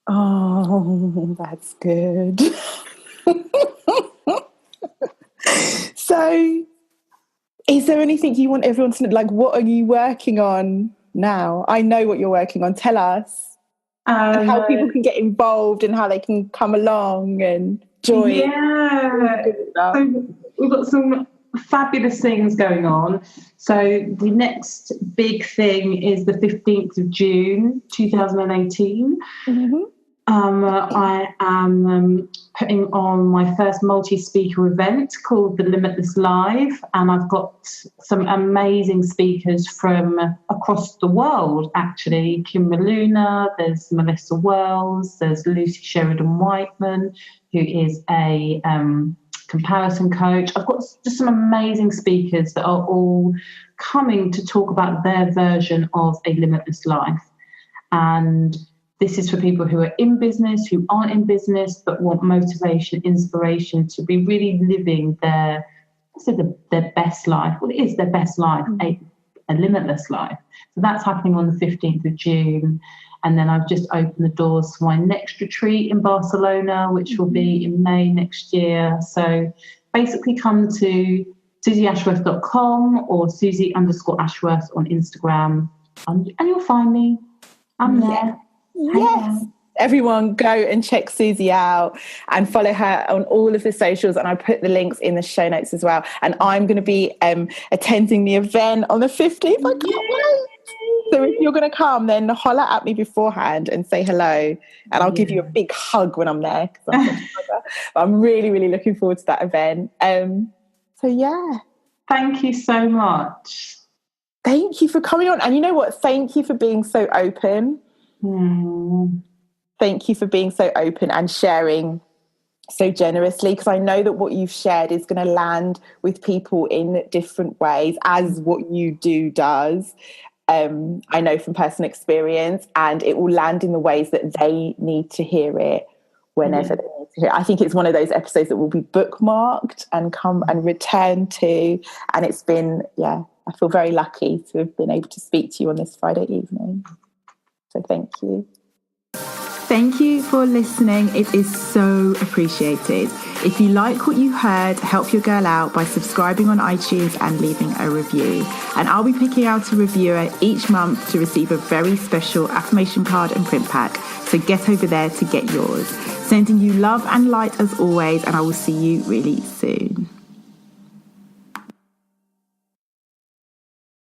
Oh, that's good. So, is there anything you want everyone to know? Like, what are you working on now? I know what you're working on. Tell us. And how people can get involved and how they can come along and join. Yeah. So we've got some fabulous things going on. So the next big thing is the 15th of June, 2018. Mm-hmm. I am putting on my first multi-speaker event called the Limitless Live, and I've got some amazing speakers from across the world, actually. Kim Maluna, there's Melissa Wells, there's Lucy Sheridan-Whiteman, who is a comparison coach. I've got just some amazing speakers that are all coming to talk about their version of a limitless life. And this is for people who are in business, who aren't in business, but want motivation, inspiration to be really living their best life. Well, it is their best life, a limitless life. So that's happening on the 15th of June. And then I've just opened the doors for my next retreat in Barcelona, which will be in May next year. So basically come to suzyashworth.com or Suzy_Ashworth on Instagram, and you'll find me. I'm there. Yes. Everyone go and check Suzy out and follow her on all of the socials, and I put the links in the show notes as well. And I'm going to be attending the event on the 15th. I can't wait. So if you're going to come, then holler at me beforehand and say hello, and I'll give you a big hug when I'm there, because I'm really, really looking forward to that event. So yeah. Thank you so much. Thank you for coming on. And you know what? Thank you for being so open. Thank you for being so open and sharing so generously, because I know that what you've shared is going to land with people in different ways, as what you do does. I know from personal experience, and it will land in the ways that they need to hear it whenever they need to hear it. I think it's one of those episodes that will be bookmarked and come and return to. And it's been, I feel very lucky to have been able to speak to you on this Friday evening. So thank you. Thank you for listening. It is so appreciated. If you like what you heard, help your girl out by subscribing on iTunes and leaving a review. And I'll be picking out a reviewer each month to receive a very special affirmation card and print pack. So get over there to get yours. Sending you love and light as always, and I will see you really soon.